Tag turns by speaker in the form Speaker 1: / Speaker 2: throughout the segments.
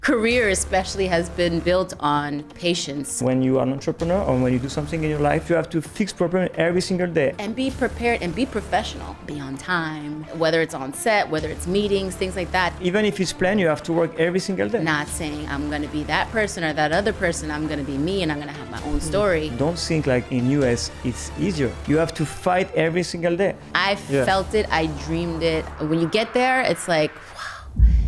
Speaker 1: Career especially has been built on patience.
Speaker 2: When you are an entrepreneur or when you do something in your life, you have to fix problem every single day.
Speaker 1: And be prepared and be professional. Be on time, whether it's on set, whether it's meetings, things like that.
Speaker 2: Even if it's planned, you have to work every single day.
Speaker 1: Not saying I'm gonna be that person or that other person, I'm gonna be me and I'm gonna have my own story.
Speaker 2: Don't think like in US it's easier. You have to fight every single day.
Speaker 1: I felt it, I dreamed it. When you get there, it's like, wow.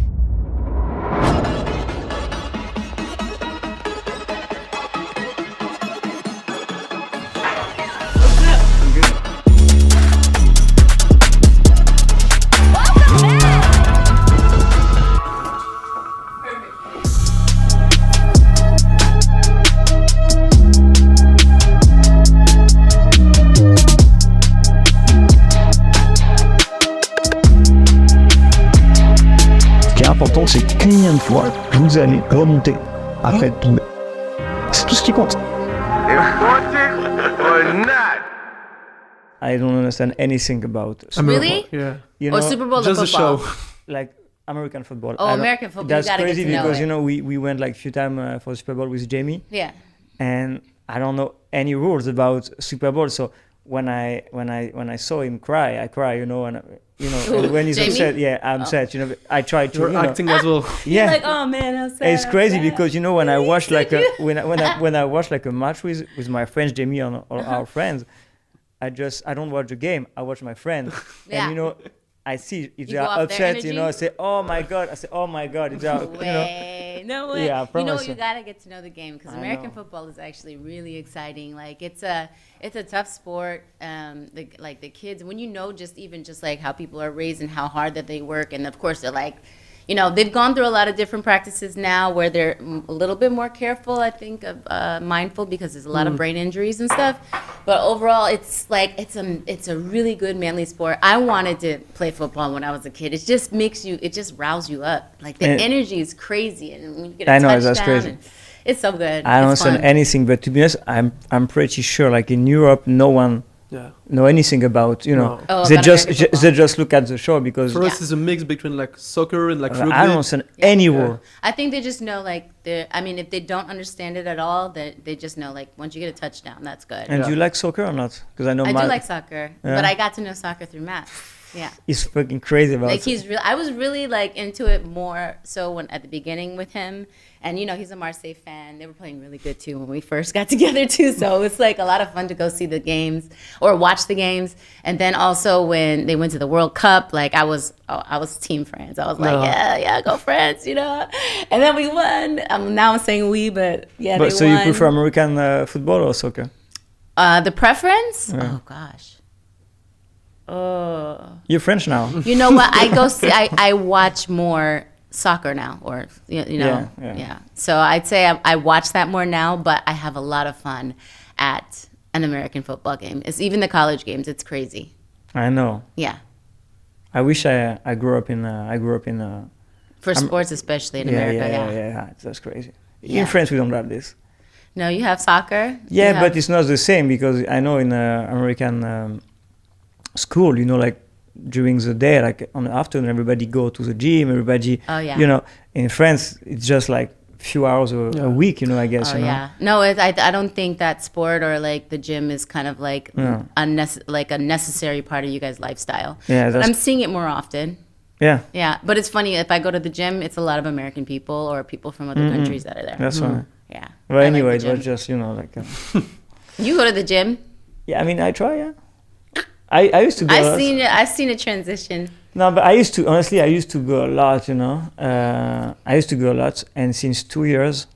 Speaker 2: L'important, c'est combien de fois vous allez remonter après être tombé. C'est tout ce qui compte. I don't understand anything about
Speaker 1: Really?
Speaker 3: Yeah.
Speaker 2: You know,
Speaker 1: Or Super Bowl
Speaker 3: Just
Speaker 1: or
Speaker 3: a
Speaker 1: football?
Speaker 3: show.
Speaker 2: like American football.
Speaker 1: Oh, American football,
Speaker 2: That's
Speaker 1: you gotta
Speaker 2: crazy
Speaker 1: get to know
Speaker 2: because
Speaker 1: it.
Speaker 2: you know we went like a few times for Super Bowl with Jamie,
Speaker 1: Yeah.
Speaker 2: and I don't know any rules about Super Bowl. So when I saw him cry, I cry. You know, and and when he's
Speaker 1: Jamie?
Speaker 2: upset, yeah, I'm upset. You know, I try to.
Speaker 3: You're
Speaker 2: you know,
Speaker 3: acting as well.
Speaker 2: yeah.
Speaker 1: Like, oh man, I'm sad.
Speaker 2: It's crazy
Speaker 1: I'm sad.
Speaker 2: because you know when I watch like a, when I watch like a match with my friends Jamie or our friends, I don't watch the game. I watch my friends,
Speaker 1: Yeah.
Speaker 2: and you know I see if
Speaker 1: You
Speaker 2: they
Speaker 1: go
Speaker 2: are
Speaker 1: off their
Speaker 2: upset. You know, I
Speaker 1: energy?
Speaker 2: say oh my god. I say oh my god. If they are,
Speaker 1: No
Speaker 2: you know,
Speaker 1: way. No way.
Speaker 2: Yeah, I
Speaker 1: you know,
Speaker 2: promise
Speaker 1: you
Speaker 2: you.
Speaker 1: gotta get to know the game because
Speaker 2: I
Speaker 1: American
Speaker 2: know.
Speaker 1: football is actually really exciting. Like it's a tough sport. Like the kids, when you know just like how people are raised and how hard that they work, and of course they're like, you know, they've gone through a lot of different practices now where they're a little bit more careful, I think, of mindful because there's a lot of brain injuries and stuff. But overall, it's like it's a really good manly sport. I wanted to play football when I was a kid. It just rouses you up. Like the
Speaker 2: And-
Speaker 1: energy is crazy, and when you get a
Speaker 2: I know,
Speaker 1: touchdown,
Speaker 2: that's crazy.
Speaker 1: and it's so good.
Speaker 2: I don't
Speaker 1: It's
Speaker 2: understand
Speaker 1: fun.
Speaker 2: anything. But to be honest, I'm pretty sure like in Europe, no one
Speaker 3: Yeah.
Speaker 2: know anything about
Speaker 3: No.
Speaker 1: Oh,
Speaker 2: they
Speaker 1: about
Speaker 2: just
Speaker 1: American football.
Speaker 2: they just look at the show because
Speaker 3: For us, it's a mix between like soccer and like
Speaker 2: I
Speaker 3: rugby.
Speaker 2: don't understand any rule.
Speaker 1: I think they just know like if they don't understand it at all, they just know like once you get a touchdown, that's good.
Speaker 2: And
Speaker 3: Yeah.
Speaker 2: do you like soccer or not? Because I know
Speaker 1: I
Speaker 2: Matt
Speaker 1: do like soccer,
Speaker 2: Yeah.
Speaker 1: but I got to know soccer through Matt. Yeah.
Speaker 2: is fucking crazy about
Speaker 1: Like
Speaker 2: it.
Speaker 1: I was really like into it more so when at the beginning with him, and you know he's a Marseille fan. They were playing really good too when we first got together too. So it's like a lot of fun to go see the games or watch the games. And then also when they went to the World Cup, like I was Team France. I was like, yeah, go France, you know. And then we won. Now I'm saying we, but yeah,
Speaker 2: But
Speaker 1: they
Speaker 2: so
Speaker 1: won.
Speaker 2: you prefer American football or soccer?
Speaker 1: The preference?
Speaker 2: Yeah.
Speaker 1: Oh gosh. Oh.
Speaker 2: You're French now.
Speaker 1: You know what? I watch more soccer now, or you know,
Speaker 2: Yeah.
Speaker 1: So I'd say I watch that more now, but I have a lot of fun at an American football game. It's even the college games. It's crazy.
Speaker 2: I know.
Speaker 1: Yeah,
Speaker 2: I wish I grew up in
Speaker 1: for sports, especially in America.
Speaker 2: yeah. That's crazy.
Speaker 1: Yeah.
Speaker 2: In France we don't have this.
Speaker 1: No, you have soccer.
Speaker 2: Yeah,
Speaker 1: You have-
Speaker 2: but it's not the same because I know in American school, you know, like during the day, like on the afternoon, everybody go to the gym. Everybody,
Speaker 1: Oh, yeah.
Speaker 2: you know, in France it's just like few hours a week, you know, I guess.
Speaker 1: Oh
Speaker 2: you know?
Speaker 1: yeah, no, I don't think that sport or like the gym is kind of like like a necessary part of you guys' lifestyle.
Speaker 2: Yeah,
Speaker 1: But
Speaker 2: that's-
Speaker 1: I'm seeing it more often.
Speaker 2: Yeah,
Speaker 1: Yeah, but it's funny if I go to the gym, it's a lot of American people or people from other countries that are there.
Speaker 2: that's why.
Speaker 1: Yeah.
Speaker 2: Well,
Speaker 1: I like
Speaker 2: anyway,
Speaker 1: the
Speaker 2: it was
Speaker 1: gym.
Speaker 2: just, you know, like.
Speaker 1: You go to the gym.
Speaker 2: Yeah, I mean, I try. Yeah, I used to go. a lot.
Speaker 1: I've seen a transition.
Speaker 2: No, but I used to go a lot, you know. I used to go a lot, and since 2 years,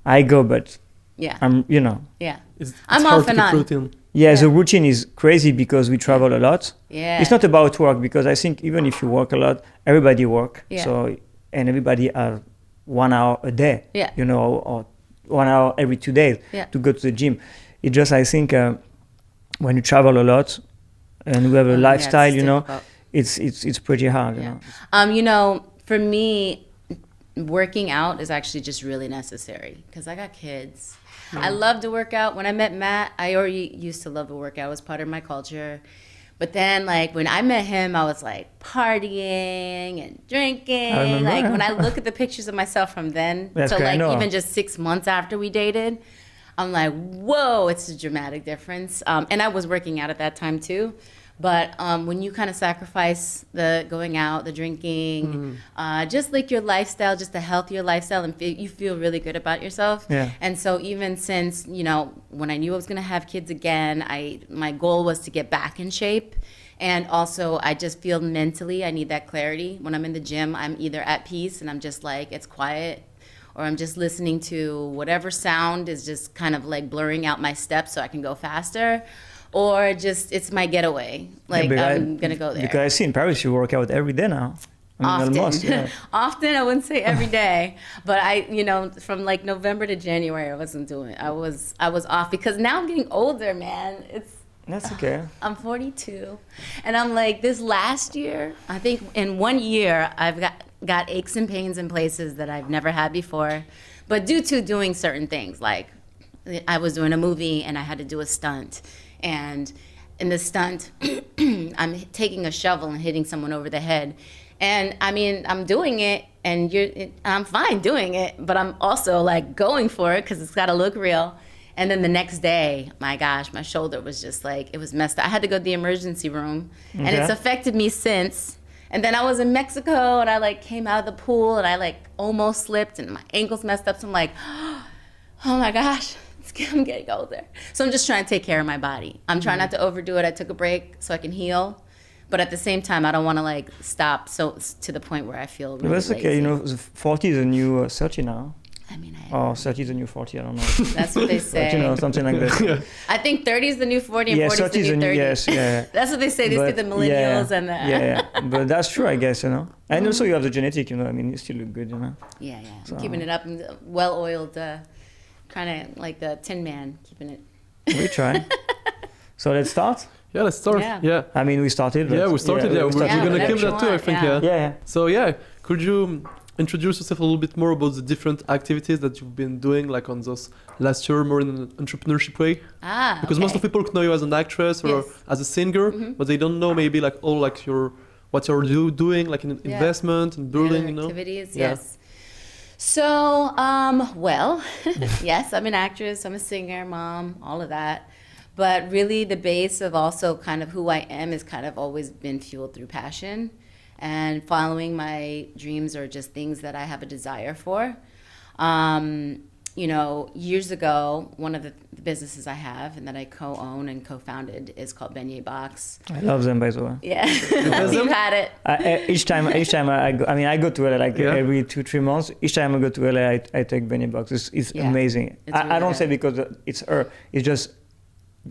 Speaker 2: I go, but
Speaker 1: Yeah.
Speaker 2: you know,
Speaker 1: Yeah.
Speaker 3: It's
Speaker 1: I'm
Speaker 3: hard
Speaker 1: off
Speaker 3: to
Speaker 1: and
Speaker 3: keep
Speaker 1: on.
Speaker 3: routine.
Speaker 2: yeah, the routine is crazy because we travel a lot.
Speaker 1: Yeah.
Speaker 2: It's not about work because I think even if you work a lot, everybody work.
Speaker 1: Yeah.
Speaker 2: So and everybody have 1 hour a day.
Speaker 1: Yeah.
Speaker 2: You know, or 1 hour every 2 days
Speaker 1: Yeah.
Speaker 2: to go to the gym. It just I think when you travel a lot and you have a
Speaker 1: Yeah,
Speaker 2: lifestyle,
Speaker 1: it's
Speaker 2: you know,
Speaker 1: difficult.
Speaker 2: it's pretty hard. You
Speaker 1: Yeah.
Speaker 2: know.
Speaker 1: You know, for me, working out is actually just really necessary because I got kids. I love to work out. When I met Matt, I already used to love to work out. It was part of my culture. But then, like, when I met him, I was like partying and drinking.
Speaker 2: I remember.
Speaker 1: Like, when I look at the pictures of myself from then
Speaker 2: That's
Speaker 1: to
Speaker 2: great, I
Speaker 1: like
Speaker 2: know.
Speaker 1: even just 6 months after we dated, I'm like, whoa, it's a dramatic difference. And I was working out at that time too. But when you kind of sacrifice the going out, the drinking, just like your lifestyle, just a healthier lifestyle, and you feel really good about yourself.
Speaker 2: Yeah.
Speaker 1: And so even since, you know, when I knew I was going to have kids again, my goal was to get back in shape. And also, I just feel mentally, I need that clarity. When I'm in the gym, I'm either at peace and I'm just like, it's quiet, or I'm just listening to whatever sound is just kind of like blurring out my steps so I can go faster. Or just, it's my getaway. Like,
Speaker 2: but
Speaker 1: I'm going to go there.
Speaker 2: Because I see in Paris you work out every day now. I mean,
Speaker 1: Often.
Speaker 2: almost, yeah.
Speaker 1: Often, I wouldn't say every day, but you know, from like November to January, I wasn't doing it. I was off because now I'm getting older, man.
Speaker 2: That's okay.
Speaker 1: I'm 42, and I'm like, this last year, I think in 1 year, I've got aches and pains in places that I've never had before, but due to doing certain things, like I was doing a movie and I had to do a stunt, and in the stunt, I'm taking a shovel and hitting someone over the head. And I mean, I'm doing it, and I'm fine doing it, but I'm also like going for it because it's got to look real. And then the next day, my gosh, my shoulder was just like, it was messed up. I had to go to the emergency room, and it's affected me since. And then I was in Mexico, and I like came out of the pool, and I like almost slipped, and my ankle's messed up. So I'm like, oh my gosh, I'm getting older. So I'm just trying to take care of my body. I'm trying not to overdo it. I took a break so I can heal. But at the same time, I don't want to like stop so to the point where I feel really
Speaker 2: That's okay.
Speaker 1: lazy.
Speaker 2: You know, 40 is a new 30 now.
Speaker 1: I mean,
Speaker 2: Or 30 is the new 40. I don't know.
Speaker 1: that's what they
Speaker 2: But,
Speaker 1: say.
Speaker 2: you know, something like that.
Speaker 1: I think 30 is the new 40 and
Speaker 2: Yeah,
Speaker 1: 40 is
Speaker 2: 30
Speaker 1: the
Speaker 2: is
Speaker 1: new
Speaker 2: the new.
Speaker 1: 30.
Speaker 2: Yes, yeah.
Speaker 1: That's what they say. They say the millennials and the...
Speaker 2: Yeah. But that's true, I guess, you know. And also you have the genetic, you know. I mean, you still look good, you know.
Speaker 1: Yeah.
Speaker 2: So-
Speaker 1: I'm keeping it up and well-oiled, kind of like the Tin Man, keeping it.
Speaker 2: We try. So let's start.
Speaker 3: Yeah, let's start.
Speaker 1: Yeah.
Speaker 3: Yeah.
Speaker 2: I mean, we started.
Speaker 3: Yeah, we started. Yeah, we're
Speaker 1: Yeah,
Speaker 3: gonna
Speaker 1: whatever
Speaker 3: keep
Speaker 1: you
Speaker 3: that too, I
Speaker 1: want,
Speaker 3: think.
Speaker 1: yeah.
Speaker 3: Yeah.
Speaker 2: Yeah.
Speaker 3: So yeah, could you introduce yourself a little bit more about the different activities that you've been doing, like on those last year, more in an entrepreneurship way? Because most of people know you as an actress or
Speaker 1: Yes.
Speaker 3: as a singer, but they don't know maybe like all like what you're doing, like in
Speaker 1: Yeah.
Speaker 3: investment and building,
Speaker 1: Other
Speaker 3: you know.
Speaker 1: activities,
Speaker 3: Yeah.
Speaker 1: yes. So, well, yes, I'm an actress, I'm a singer, mom, all of that. But really the base of also kind of who I am is kind of always been fueled through passion and following my dreams or just things that I have a desire for. You know, years ago, one of the businesses I have and that I co-own and co-founded is called Beignet Box.
Speaker 2: I love them, by the way.
Speaker 1: Yeah, you've had it.
Speaker 2: Each time I go, I mean, I go to LA like
Speaker 3: Yeah.
Speaker 2: every 2-3 months. Each time I go to LA, I take Beignet Box. It's
Speaker 1: Yeah.
Speaker 2: amazing.
Speaker 1: It's
Speaker 2: I
Speaker 1: really
Speaker 2: don't say
Speaker 1: good.
Speaker 2: because it's her. It's just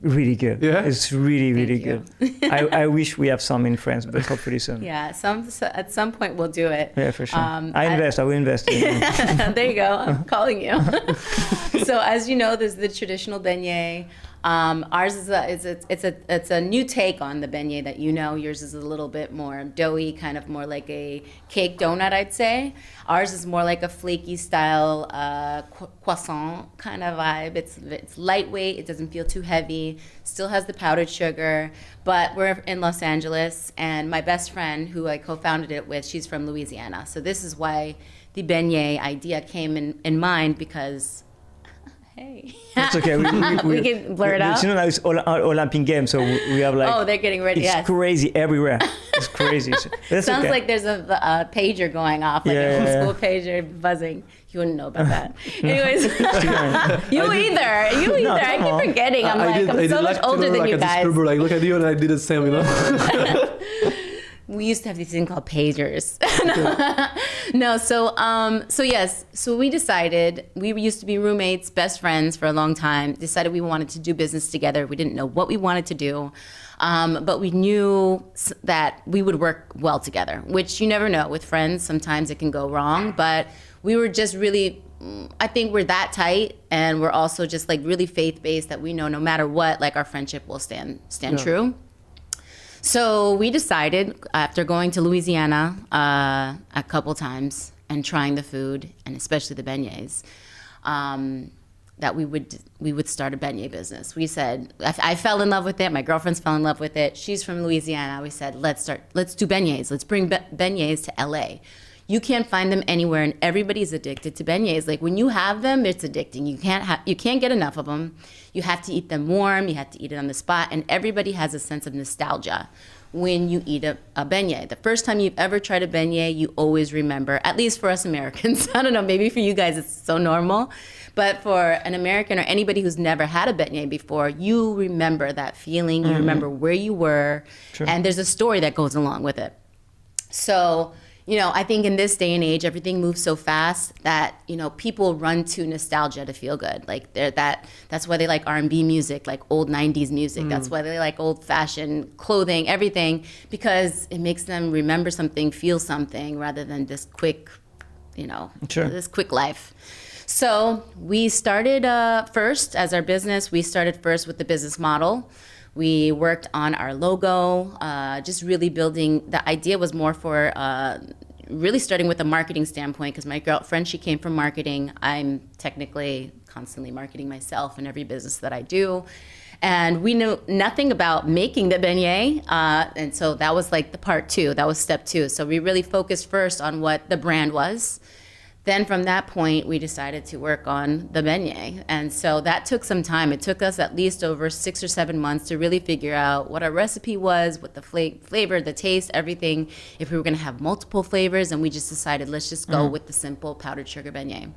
Speaker 2: really good.
Speaker 3: Yeah?
Speaker 2: It's really, really
Speaker 1: Thank
Speaker 2: good. I wish we have some in France, but hopefully soon.
Speaker 1: Yeah, at some point we'll do it.
Speaker 2: Yeah, for sure.
Speaker 1: I
Speaker 2: I will invest.
Speaker 1: There you go. I'm calling you. So as you know, there's the traditional beignet. Ours is it's a new take on the beignet that you know. Yours is a little bit more doughy, kind of more like a cake donut, I'd say. Ours is more like a flaky style croissant kind of vibe. It's lightweight. It doesn't feel too heavy. Still has the powdered sugar. But we're in Los Angeles, and my best friend, who I co-founded it with, she's from Louisiana. So this is why the beignet idea came in mind because. Hey.
Speaker 2: It's okay.
Speaker 1: We can blur it out.
Speaker 2: You know, now it's Olympic Games, so we have like.
Speaker 1: Oh, they're getting ready.
Speaker 2: It's
Speaker 1: Yes.
Speaker 2: crazy everywhere. It's crazy. That's
Speaker 1: Sounds
Speaker 2: okay.
Speaker 1: like there's a pager going off, like
Speaker 2: Yeah,
Speaker 1: an old
Speaker 2: yeah,
Speaker 1: school pager buzzing. You wouldn't know about that. Anyways, you either. I
Speaker 2: come on.
Speaker 1: keep forgetting. I'm so much older than you guys.
Speaker 3: Like look at you and I did the same, you know.
Speaker 1: We used to have this thing called pagers. No, so yes, so we decided, we used to be roommates, best friends for a long time, decided we wanted to do business together. We didn't know what we wanted to do, but we knew that we would work well together, which you never know. With friends, sometimes it can go wrong, but we were just really, I think we're that tight, and we're also just like really faith-based that we know no matter what, like our friendship will stand true. So we decided, after going to Louisiana a couple times and trying the food, and especially the beignets, that we would start a beignet business. We said, I fell in love with it. My girlfriends fell in love with it. She's from Louisiana. We said, let's do beignets. Let's bring beignets to LA. You can't find them anywhere, and everybody's addicted to beignets. Like when you have them, it's addicting. You can't get enough of them. You have to eat them warm. You have to eat it on the spot, and everybody has a sense of nostalgia when you eat a beignet. The first time you've ever tried a beignet, you always remember, at least for us Americans. I don't know, maybe for you guys it's so normal, but for an American or anybody who's never had a beignet before, you remember that feeling. You remember where you were, and there's a story that goes along with it. So, you know, I think in this day and age, everything moves so fast that, you know, people run to nostalgia to feel good. Like that's why they like R&B music, like old 90s music. That's why they like old fashioned clothing, everything, because it makes them remember something, feel something, rather than this quick, you know, this quick life. So we started first as our business. We started first with the business model. We worked on our logo, just really building. The idea was more for really starting with a marketing standpoint, because my girlfriend, she came from marketing. I'm technically constantly marketing myself in every business that I do. And we knew nothing about making the beignet. And so that was like the part two. That was step two. So we really focused first on what the brand was. Then from that point, we decided to work on the beignet. And so that took some time. It took us at least over 6 or 7 months to really figure out what our recipe was, what the flavor, the taste, everything, if we were gonna have multiple flavors. And we just decided, let's just go with the simple powdered sugar beignet.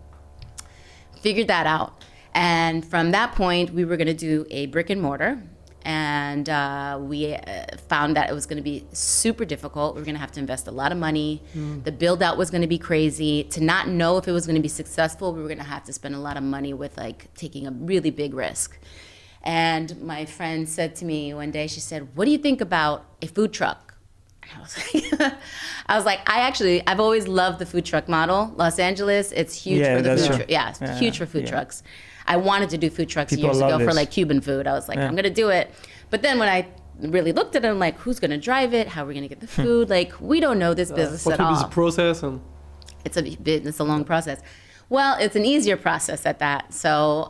Speaker 1: Figured that out. And from that point, we were gonna do a brick and mortar. And we found that it was going to be super difficult. We were going to have to invest a lot of money. The build out was going to be crazy. To not know if it was going to be successful, we were going to have to spend a lot of money with like taking a really big risk. And my friend said to me one day, she said, "What do you think about a food truck?" And I was like, I've always loved the food truck model. Los Angeles, it's huge for the food truck. Yeah, it's huge for food trucks. I wanted to do food trucks years ago for like Cuban food. I was like, I'm gonna do it. But then when I really looked at it, I'm like, who's gonna drive it? How are we gonna get the food? Like, we don't know this business at all.
Speaker 3: What is the process? And
Speaker 1: it's a long process. Well, it's an easier process at that. So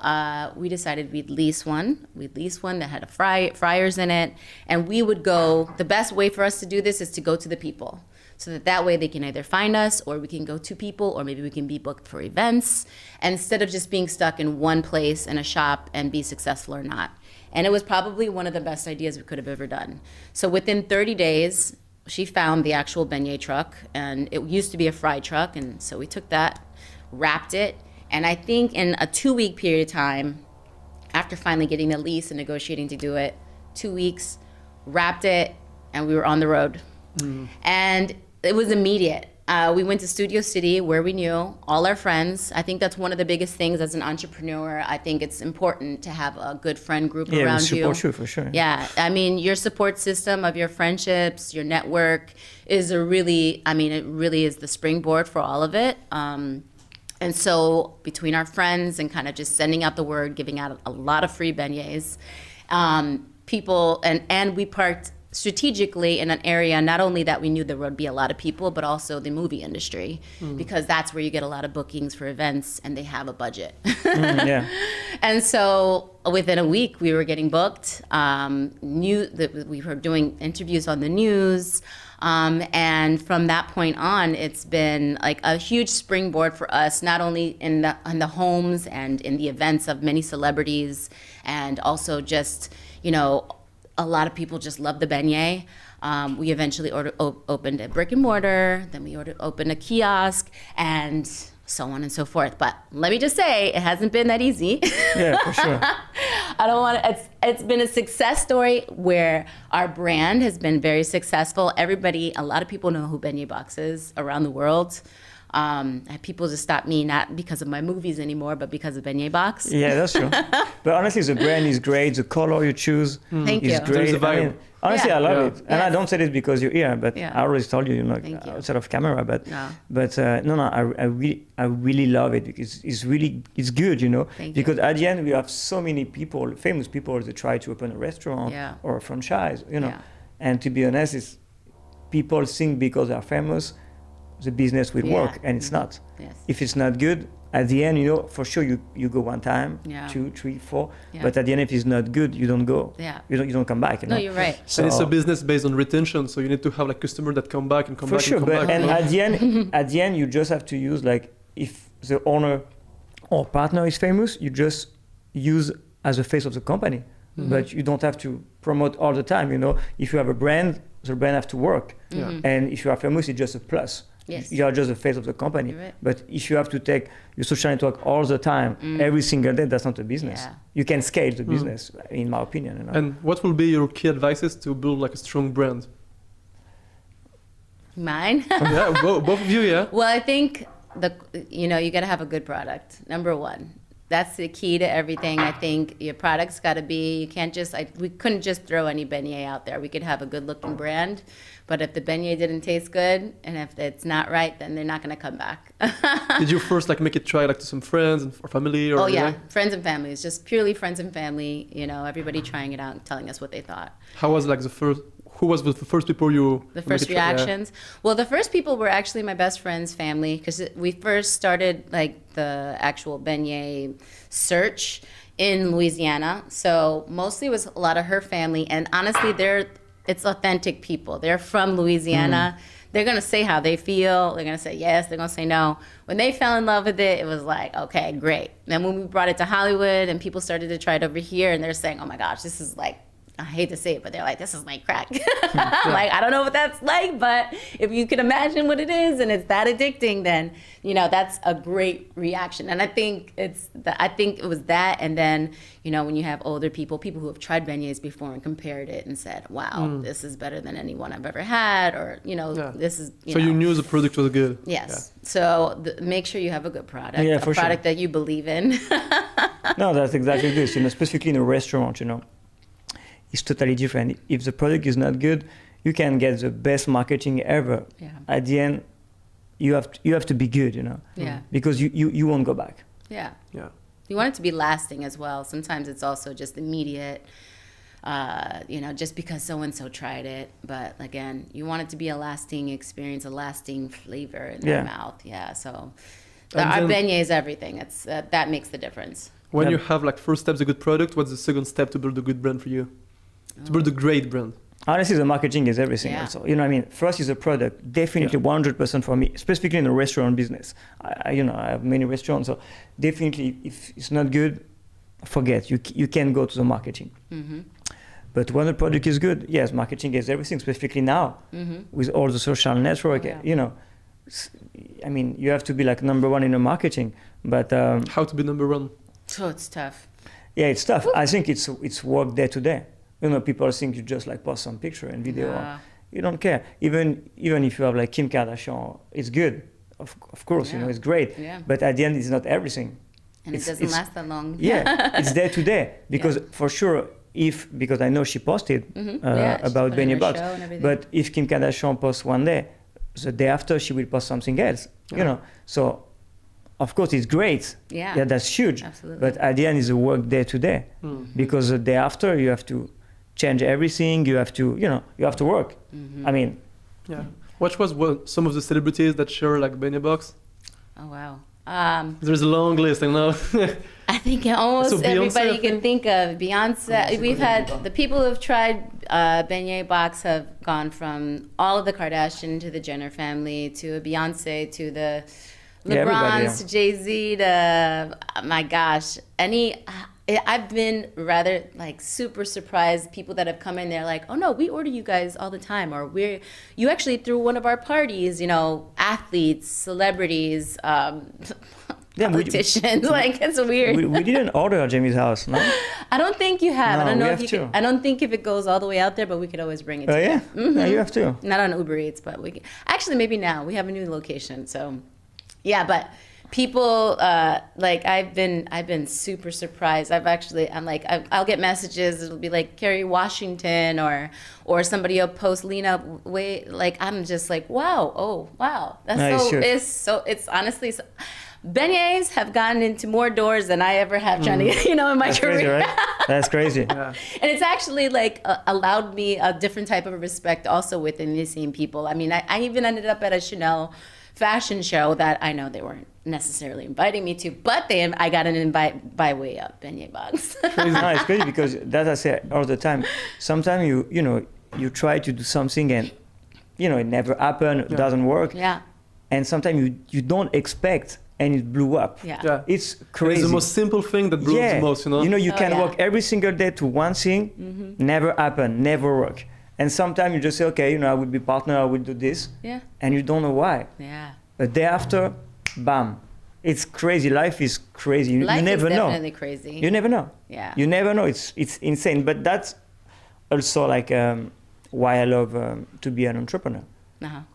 Speaker 1: we decided we'd lease one. We'd lease one that had fryers in it, and we would go. The best way for us to do this is to go to the people, so that way they can either find us, or we can go to people, or maybe we can be booked for events, and instead of just being stuck in one place in a shop and be successful or not. And it was probably one of the best ideas we could have ever done. So within 30 days, she found the actual beignet truck, and it used to be a fry truck, and so we took that, wrapped it, and I think in a 2-week period of time, after finally getting the lease and negotiating to do it, 2 weeks, wrapped it, and we were on the road. And it was immediate. We went to Studio City, where we knew all our friends. I think that's one of the biggest things as an entrepreneur. I think it's important to have a good friend group around you.
Speaker 2: Yeah, support you for sure.
Speaker 1: Yeah, I mean, your support system of your friendships, your network is it really is the springboard for all of it. And so between our friends and kind of just sending out the word, giving out a lot of free beignets, people, and we parked strategically in an area, not only that we knew there would be a lot of people, but also the movie industry, because that's where you get a lot of bookings for events, and they have a budget. And so within a week, we were getting booked. We were doing interviews on the news. And from that point on, it's been like a huge springboard for us, not only in the homes and in the events of many celebrities, and also just, you know, a lot of people just love the beignet. We eventually opened a brick and mortar, then we opened a kiosk, and so on and so forth. But let me just say, it hasn't been that easy.
Speaker 2: Yeah, for sure.
Speaker 1: It's been a success story where our brand has been very successful. A lot of people know who Beignet Box is around the world. People just stop me, not because of my movies anymore, but because of Beignet Box.
Speaker 2: Yeah, that's true. But honestly, the brand is great. The color you choose is great. Honestly, I love it. And I don't say this because you're here, but I always told you, outside of camera. But I really love it because it's good, you know. Because at the end, we have so many people, famous people, that try to open a restaurant or a franchise, you know. And to be honest, people think because they're famous, the business will work, and it's not.
Speaker 1: Yes.
Speaker 2: If it's not good, at the end, for sure you go one time, 2, 3, 4, but at the end, if it's not good, you don't go.
Speaker 1: Yeah.
Speaker 2: You don't come back.
Speaker 1: No, you're right.
Speaker 3: So, and it's a business based on retention, so you need to have like customers that come back and come back. For sure,
Speaker 2: and at the end, you just have to use like if the owner or partner is famous, you just use as a face of the company, but you don't have to promote all the time. If you have a brand, the brand have to work, and if you are famous, it's just a plus.
Speaker 1: Yes.
Speaker 2: You are just the face of the company.
Speaker 1: Right.
Speaker 2: But if you have to take your social network all the time, every single day, that's not a business. Yeah. You can scale the business, in my opinion.
Speaker 3: And what will be your key advices to build like a strong brand?
Speaker 1: Mine?
Speaker 3: Yeah, both of you, yeah.
Speaker 1: Well, I think you got to have a good product, number one. That's the key to everything. I think your product's got to be, you can't just, we couldn't just throw any beignet out there. We could have a good looking brand, but if the beignet didn't taste good and if it's not right, then they're not going to come back.
Speaker 3: Did you first like make it try like to some friends or family? Or
Speaker 1: oh yeah, friends and family. It's just purely friends and family, everybody trying it out and telling us what they thought.
Speaker 3: How was like who was the first people
Speaker 1: the first reactions? Yeah. Well, the first people were actually my best friend's family, because we first started like the actual beignet search in Louisiana. So mostly it was a lot of her family, and honestly, it's authentic people. They're from Louisiana. They're gonna say how they feel. They're gonna say yes. They're gonna say no. When they fell in love with it, it was like, okay, great. Then when we brought it to Hollywood and people started to try it over here, and they're saying, oh my gosh, this is like, I hate to say it, but they're like, this is like crack. Like, I don't know what that's like, but if you can imagine what it is and it's that addicting, then, that's a great reaction. And I think it was that. And then, when you have older people who have tried beignets before and compared it and said, wow, this is better than anyone I've ever had, or, this is,
Speaker 3: So you knew the product was good.
Speaker 1: Yes. Yeah. So make sure you have a good product,
Speaker 2: a
Speaker 1: product that you believe in.
Speaker 2: No, that's exactly this, specifically in a restaurant, it's totally different. If the product is not good, you can get the best marketing ever. Yeah. At the end, you have to be good,
Speaker 1: Yeah.
Speaker 2: Because you won't go back.
Speaker 1: Yeah.
Speaker 3: Yeah.
Speaker 1: You want it to be lasting as well. Sometimes it's also just immediate, just because so-and-so tried it. But again, you want it to be a lasting experience, a lasting flavor in their mouth. Yeah. So our beignet is everything. It's that makes the difference.
Speaker 3: When you have like first step, a good product, what's the second step to build a good brand for you? To build a great brand?
Speaker 2: Honestly, the marketing is everything. Yeah. Also, first is the product, definitely 100% for me, specifically in the restaurant business. I have many restaurants, so definitely if it's not good, forget. You can go to the marketing. Mm-hmm. But when the product is good, yes, marketing is everything, specifically now with all the social network. You have to be like number one in the marketing. But
Speaker 3: how to be number one?
Speaker 1: So it's tough.
Speaker 2: Yeah, it's tough. I think it's work day to day. People think you just like post some picture and video. Yeah. You don't care. Even if you have like Kim Kardashian, it's good. Of course, it's great. Yeah. But at the end, it's not everything.
Speaker 1: And it doesn't last that long.
Speaker 2: Yeah, it's day to day. Because for sure, because I know she posted about beignet box. But if Kim Kardashian posts one day, the day after she will post something else. So. Of course, it's great. Yeah, that's huge.
Speaker 1: Absolutely.
Speaker 2: But at the end, it's a work day to day, because the day after you have to change everything. You have to, you have to work. Mm-hmm.
Speaker 3: What was some of the celebrities that share like beignet box?
Speaker 1: Oh wow.
Speaker 3: There's a long list, I know.
Speaker 1: I think almost everybody you can think of. Beyonce. We've had the people who have tried beignet box have gone from all of the Kardashian to the Jenner family to a Beyonce to the LeBron's to Jay-Z to my gosh, I've been rather like super surprised. People that have come in, they're like, "Oh no, we order you guys all the time," or you actually threw one of our parties. Athletes, celebrities, politicians. It's weird.
Speaker 2: We didn't order at Jamie's house, no.
Speaker 1: I don't think you have. No, I don't know if you can, I don't think if it goes all the way out there, but we could always bring it.
Speaker 2: Oh yeah, yeah, you have to.
Speaker 1: Not on Uber Eats, but we can. Actually maybe now we have a new location, so. Yeah, but people I've been super surprised. I'll get messages. It'll be like Kerry Washington or somebody will post Lena. I'm just like, wow, oh wow, that's it's honestly. Beignets have gotten into more doors than I ever have, Johnny. In my
Speaker 2: that's
Speaker 1: career.
Speaker 2: Crazy, right? That's crazy.
Speaker 3: Yeah.
Speaker 1: And it's actually allowed me a different type of respect also within the same people. I even ended up at a Chanel fashion show that I know they weren't necessarily inviting me to, but I got an invite by way of beignet box.
Speaker 2: It's crazy because that I say all the time. Sometimes you try to do something and it never happens, it doesn't work.
Speaker 1: Yeah.
Speaker 2: And sometimes you don't expect and it blew up.
Speaker 1: Yeah.
Speaker 2: It's crazy.
Speaker 3: It's the most simple thing that blows the most,
Speaker 2: You can work every single day to one thing, never happen, never work. And sometimes you just say, okay, I would be partner, I would do this.
Speaker 1: Yeah.
Speaker 2: And you don't know why.
Speaker 1: Yeah.
Speaker 2: A day after, bam. It's crazy. Life is crazy. You never know.
Speaker 1: Definitely crazy.
Speaker 2: You never know.
Speaker 1: Yeah.
Speaker 2: You never know. It's insane. But that's also like why I love to be an entrepreneur.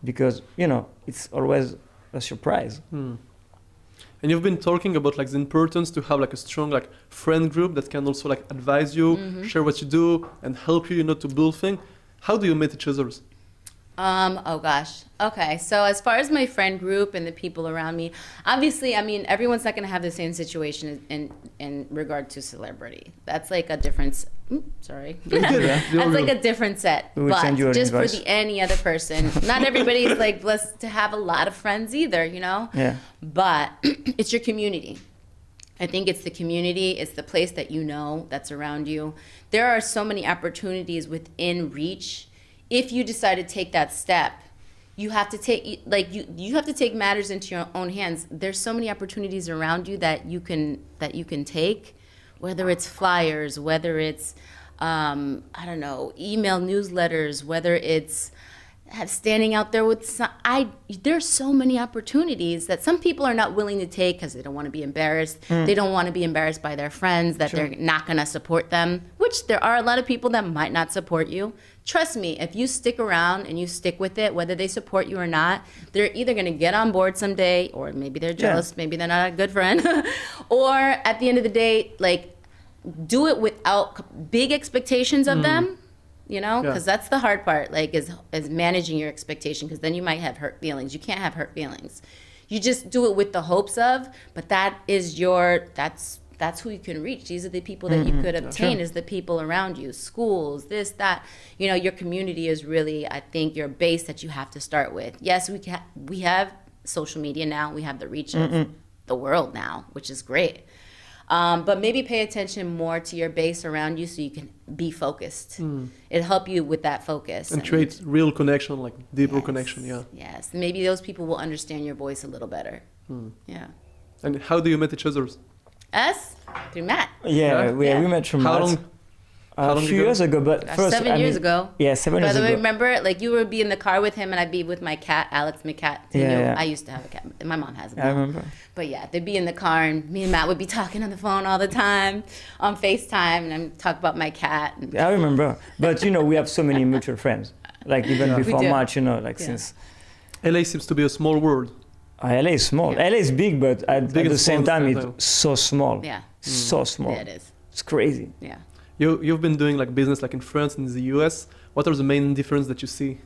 Speaker 2: Because, it's always a surprise.
Speaker 3: And you've been talking about like the importance to have like a strong like friend group that can also like advise you, share what you do, and help you, to build things. How do you meet each other?
Speaker 1: Oh gosh. Okay. So as far as my friend group and the people around me, obviously, I mean, everyone's not going to have the same situation in regard to celebrity. That's like a difference. Sorry. That's like a different set. But just for any other person, not everybody is like blessed to have a lot of friends either,
Speaker 2: Yeah.
Speaker 1: But it's your community. I think it's the community, it's the place that that's around you. There are so many opportunities within reach. If you decide to take that step, you have to take you have to take matters into your own hands. There's so many opportunities around you that you can take, whether it's flyers, whether it's email newsletters, whether it's standing out there with there's so many opportunities that some people are not willing to take because they don't want to be embarrassed. They don't want to be embarrassed by their friends that they're not going to support them, which there are a lot of people that might not support you. Trust me, if you stick around and you stick with it, whether they support you or not, they're either going to get on board someday, or maybe they're jealous, maybe they're not a good friend, or at the end of the day, like, do it without big expectations of them. Because that's the hard part, like, is managing your expectation, because then you might have hurt feelings. You can't have hurt feelings. You just do it with the hopes of, but that's who you can reach. These are the people that you could obtain, is the people around you, schools, this, that. Your community is really, I think, your base that you have to start with. Yes, we have social media now. We have the reach of the world now, which is great. But maybe pay attention more to your base around you so you can be focused. It'll help you with that focus.
Speaker 3: And create real connection, like deeper connection,
Speaker 1: Yes, maybe those people will understand your voice a little better. Yeah.
Speaker 3: And how do you meet each other?
Speaker 1: Us? Through Matt.
Speaker 2: Yeah, we met through Matt. A few years ago, but first,
Speaker 1: 7 years ago.
Speaker 2: Yeah, 7 years ago.
Speaker 1: By the way, remember, like, you would be in the car with him, and I'd be with my cat, Alex, my cat. I used to have a cat. My mom has a
Speaker 2: I remember.
Speaker 1: But yeah, they'd be in the car, and me and Matt would be talking on the phone all the time, on FaceTime, and I'm talking about my cat.
Speaker 2: I remember. But, we have so many mutual friends. Like, even before March, since...
Speaker 3: LA seems to be a small world.
Speaker 2: LA is small. LA is big, but at the same time, it's so small.
Speaker 1: Yeah.
Speaker 2: So small.
Speaker 1: Yeah, it is.
Speaker 2: It's crazy.
Speaker 1: Yeah.
Speaker 3: You've been doing like business like in France and in the US. What are the main differences that you see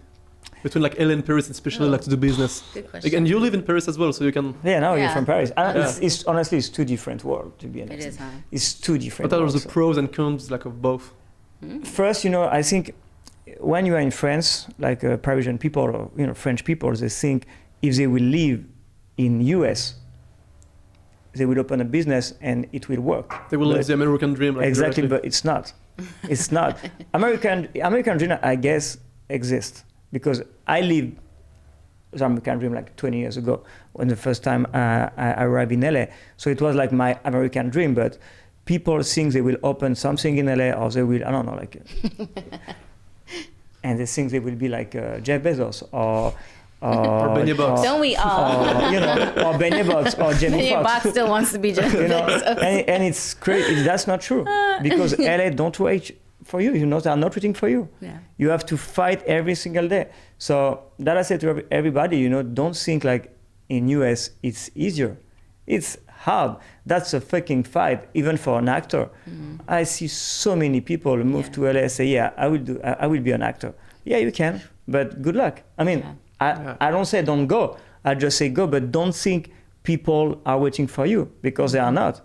Speaker 3: between like LA and Paris, especially like to do business?
Speaker 1: Good question.
Speaker 3: Like, and you live in Paris as well, so you can.
Speaker 2: Yeah, now you're from Paris. It's honestly, it's two different worlds, to be honest.
Speaker 1: It is, huh?
Speaker 2: It's two different.
Speaker 3: What are
Speaker 2: worlds,
Speaker 3: the pros and cons like of both?
Speaker 2: First, I think when you are in France, like Parisian people or French people, they think if they will live in US, they will open a business and it will work.
Speaker 3: They will live the American dream. Like,
Speaker 2: exactly,
Speaker 3: directly.
Speaker 2: but it's not. It's not. American dream, I guess, exists because I lived the American dream like 20 years ago when the first time I arrived in LA. So it was like my American dream, but people think they will open something in LA or they will, I don't know, like, and they think they will be like Jeff Bezos or
Speaker 3: Benny Box.
Speaker 1: Don't we all?
Speaker 2: Or Benny Box or Jamie
Speaker 1: Benny
Speaker 2: Foxx.
Speaker 1: Box still wants to be Jeff Bezos.
Speaker 2: And it's crazy. That's not true because LA don't wait for you. They are not waiting for you.
Speaker 1: Yeah.
Speaker 2: You have to fight every single day. So that I say to everybody, don't think like in US it's easier. It's hard. That's a fucking fight, even for an actor. I see so many people move to LA and say, yeah, I will be an actor. Yeah, you can, but good luck. I mean. I don't say don't go. I just say go, but don't think people are waiting for you because they are not.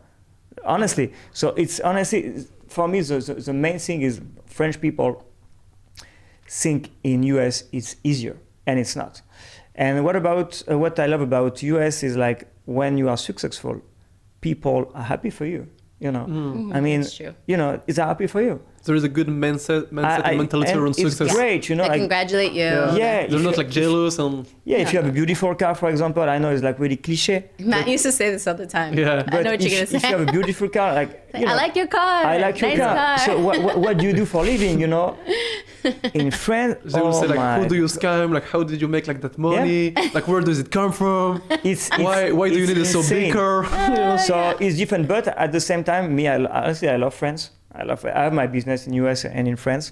Speaker 2: Honestly. So it's honestly, for me, the main thing is French people think in US it's easier, and it's not. And what I love about US is like when you are successful, people are happy for you. You know, I mean, you know, it's happy for you.
Speaker 3: There is a good mindset and mentality around success.
Speaker 2: It's great, you know.
Speaker 1: They congratulate you.
Speaker 2: Yeah,
Speaker 3: they're not like jealous and.
Speaker 2: Yeah, if you have a beautiful car, for example, I know it's like really cliche.
Speaker 1: Matt used to say this all the time.
Speaker 3: Yeah,
Speaker 1: I know what you're gonna say.
Speaker 2: If you have a beautiful car, like you know,
Speaker 1: I like your car.
Speaker 2: I like your car. So what do you do for a living? You know, in France,
Speaker 3: they will say like, who do you scam? Like, how did you make like that money?
Speaker 2: Yeah.
Speaker 3: Like, where does it come from? Why do you need a so big car?
Speaker 2: So it's different, but at the same time, me, honestly, I love France. I have my business in US and in France.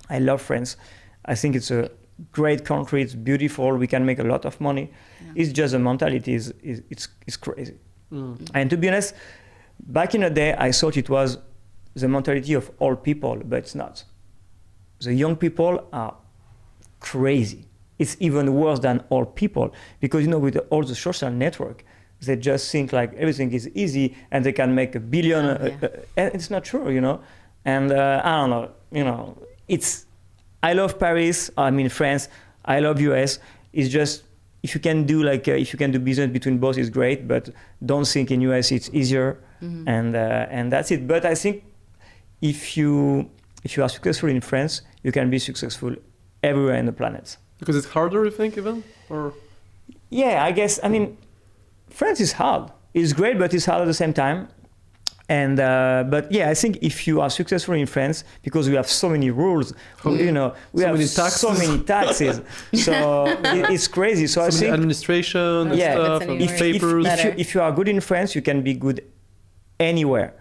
Speaker 2: I love France. I think it's a great country. It's beautiful. We can make a lot of money. Yeah. It's just the mentality it's crazy. And to be honest, back in the day, I thought it was the mentality of all people, but it's not. The young people are crazy. It's even worse than old people because, you know, with all the social network, they just think like everything is easy and they can make $1 billion. And it's not true, you know. And I don't know, you know, I love Paris, I mean France, I love US. It's just, if you can do if you can do business between both, it's great, but don't think in US it's easier. And that's it. But I think if you are successful in France, you can be successful everywhere in the planet.
Speaker 3: Because it's harder, you think, even? Or?
Speaker 2: Yeah, I guess, I mean, France is hard. It's great, but it's hard at the same time. And but yeah, I think if you are successful in France, because we have so many rules, you know, we have so many taxes, so it's crazy. So I think
Speaker 3: administration, and stuff, and papers.
Speaker 2: If you are good in France, you can be good anywhere.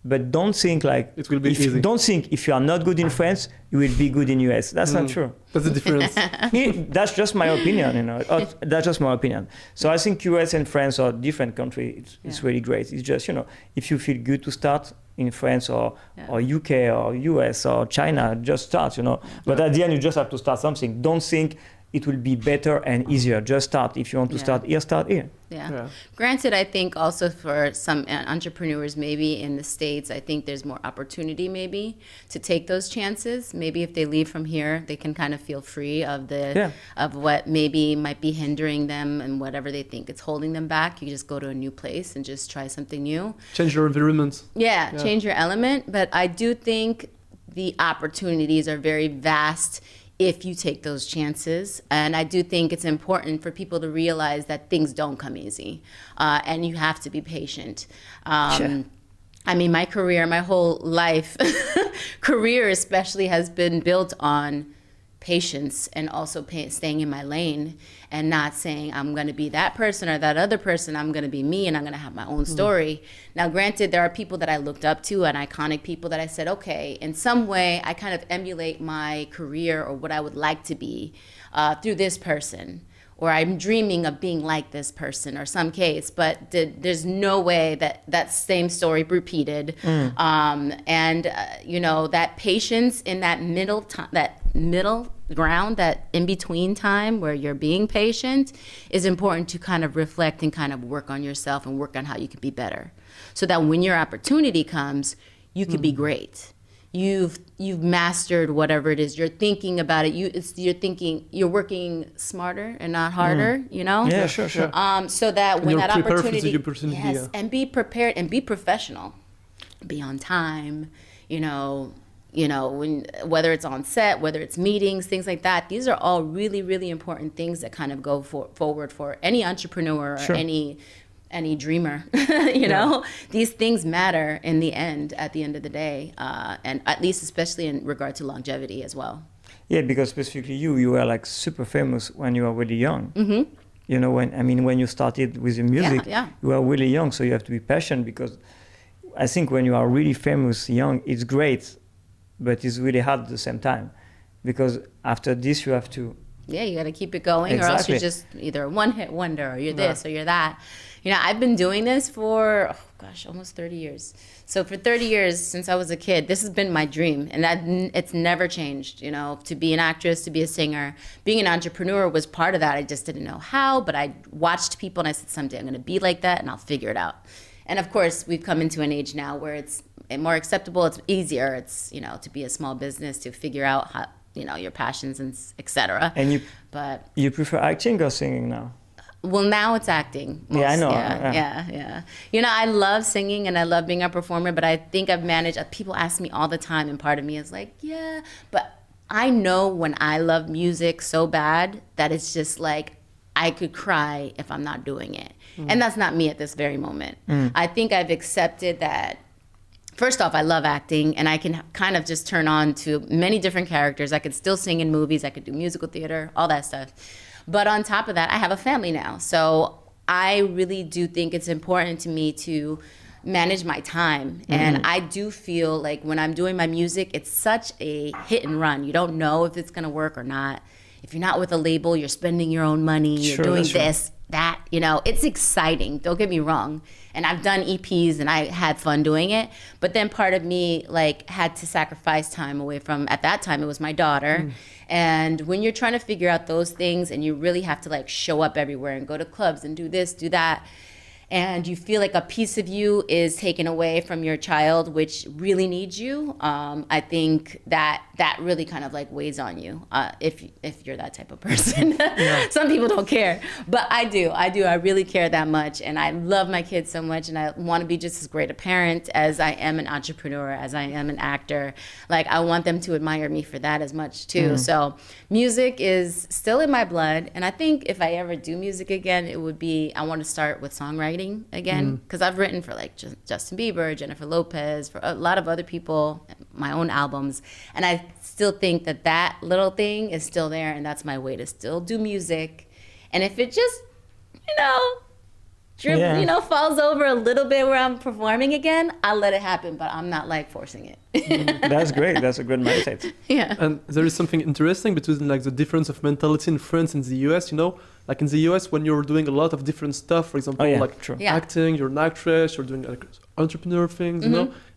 Speaker 2: But don't think like
Speaker 3: it will be easy.
Speaker 2: Don't think if you are not good in France, you will be good in US. That's not true.
Speaker 3: That's the difference.
Speaker 2: That's just my opinion, you know. That's just my opinion. So I think US and France are different countries. It's really great. It's just, you know, if you feel good to start in France or UK or US or China, just start, you know. But at the end, you just have to start something. Don't think it will be better and easier. Just start. If you want to start here, start here.
Speaker 1: Yeah. Granted, I think also for some entrepreneurs, maybe in the States, I think there's more opportunity maybe to take those chances. Maybe if they leave from here, they can kind of feel free of of what maybe might be hindering them and whatever they think it's holding them back. You just go to a new place and just try something new.
Speaker 3: Change your environment.
Speaker 1: Yeah, change your element. But I do think the opportunities are very vast if you take those chances. And I do think it's important for people to realize that things don't come easy, and you have to be patient. I mean, my career, my whole life, career especially, has been built on patience and also staying in my lane and not saying I'm going to be that person or that other person. I'm going to be me and I'm going to have my own story. Now, granted, there are people that I looked up to and iconic people that I said, okay, in some way I kind of emulate my career or what I would like to be through this person, or I'm dreaming of being like this person or some case, but there's no way that same story repeated. You know, that patience in that middle ground, that in-between time where you're being patient, is important to kind of reflect and kind of work on yourself and work on how you can be better, so that when your opportunity comes, you can be great. You've mastered whatever it is you're thinking about it. You're working smarter and not harder. You know.
Speaker 2: Yeah, sure.
Speaker 1: So that when that opportunity,
Speaker 3: yes,
Speaker 1: and be prepared and be professional, be on time. You know, whether it's on set, whether it's meetings, things like that. These are all really, really important things that kind of go forward for any entrepreneur or any dreamer. You know, these things matter in the end, at the end of the day, and at least especially in regard to longevity as well.
Speaker 2: Yeah, because specifically you were like super famous when you were really young. You know, when you started with your music, you were really young, so you have to be patient, because I think when you are really famous young, it's great, but it's really hard at the same time, because after this you have to. Yeah,
Speaker 1: you got to keep it going, or else you're just either a one-hit wonder, or you're this, or you're that. You know, I've been doing this for, almost 30 years. So for 30 years, since I was a kid, this has been my dream, and it's never changed. You know, to be an actress, to be a singer, being an entrepreneur was part of that. I just didn't know how, but I watched people and I said, someday I'm going to be like that and I'll figure it out. And of course, we've come into an age now where it's more acceptable, it's easier, it's, you know, to be a small business, to figure out how, your passions and etc.
Speaker 2: And
Speaker 1: but
Speaker 2: you prefer acting or singing now?
Speaker 1: Well, now it's acting.
Speaker 2: Yeah, I know.
Speaker 1: Yeah. I love singing and I love being a performer, but I think I've managed, people ask me all the time, and part of me is like, yeah, but I know when I love music so bad that it's just like, I could cry if I'm not doing it. And that's not me at this very moment. I think I've accepted that. First off, I love acting, and I can kind of just turn on to many different characters. I could still sing in movies, I could do musical theater, all that stuff. But on top of that, I have a family now. So I really do think it's important to me to manage my time. And I do feel like when I'm doing my music, it's such a hit and run. You don't know if it's gonna work or not. If you're not with a label, you're spending your own money, you're doing this, that, it's exciting, don't get me wrong. And I've done EPs and I had fun doing it. But then part of me had to sacrifice time away from, at that time, it was my daughter. And when you're trying to figure out those things and you really have to show up everywhere and go to clubs and do this, do that, and you feel like a piece of you is taken away from your child, which really needs you, I think that really kind of weighs on you, if you're that type of person. Some people don't care, but I do. I really care that much, and I love my kids so much, and I want to be just as great a parent as I am an entrepreneur, as I am an actor. I want them to admire me for that as much too. So music is still in my blood, and I think if I ever do music again, it would be, I want to start with songwriting again, because I've written for Justin Bieber, Jennifer Lopez, for a lot of other people, my own albums, and I still think that little thing is still there, and that's my way to still do music. And if it just falls over a little bit where I'm performing again, I'll let it happen, but I'm not forcing it.
Speaker 2: That's great. That's a good mindset.
Speaker 1: Yeah.
Speaker 3: And there is something interesting between the difference of mentality in France and the US, in the US, when you're doing a lot of different stuff, for example, acting, you're an actress, you're doing entrepreneur things,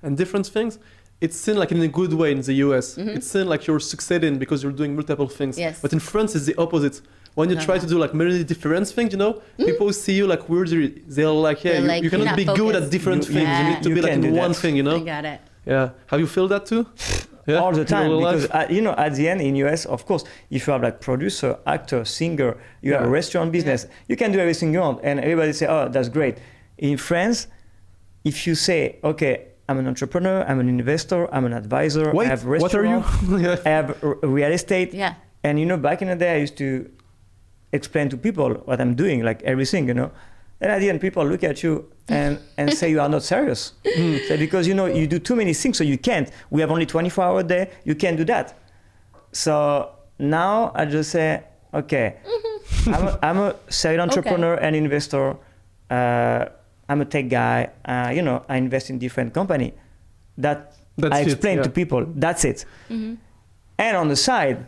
Speaker 3: and different things, it's seen in a good way in the US. It's seen you're succeeding because you're doing multiple things.
Speaker 1: Yes.
Speaker 3: But in France, it's the opposite. When you try to do many different things, people see you weirdly. They're you cannot be good at different things. You need to be in one thing,
Speaker 1: I got it.
Speaker 3: Yeah. Have you felt that too? Yeah.
Speaker 2: All the time, because at the end in US, of course, if you have producer, actor, singer, you have a restaurant business, you can do everything you want, and everybody say, oh, that's great. In France, if you say, okay, I'm an entrepreneur, I'm an investor, I'm an advisor, I have restaurant,
Speaker 3: what are you?
Speaker 2: I have real estate, and back in the day, I used to explain to people what I'm doing, everything, and at the end, people look at you and say you are not serious. So because you do too many things, so you can't. We have only 24 hours a day. You can't do that. So now I just say, okay, I'm a serial entrepreneur and investor. I'm a tech guy. I invest in different company. That's I explain to people. That's it. And on the side,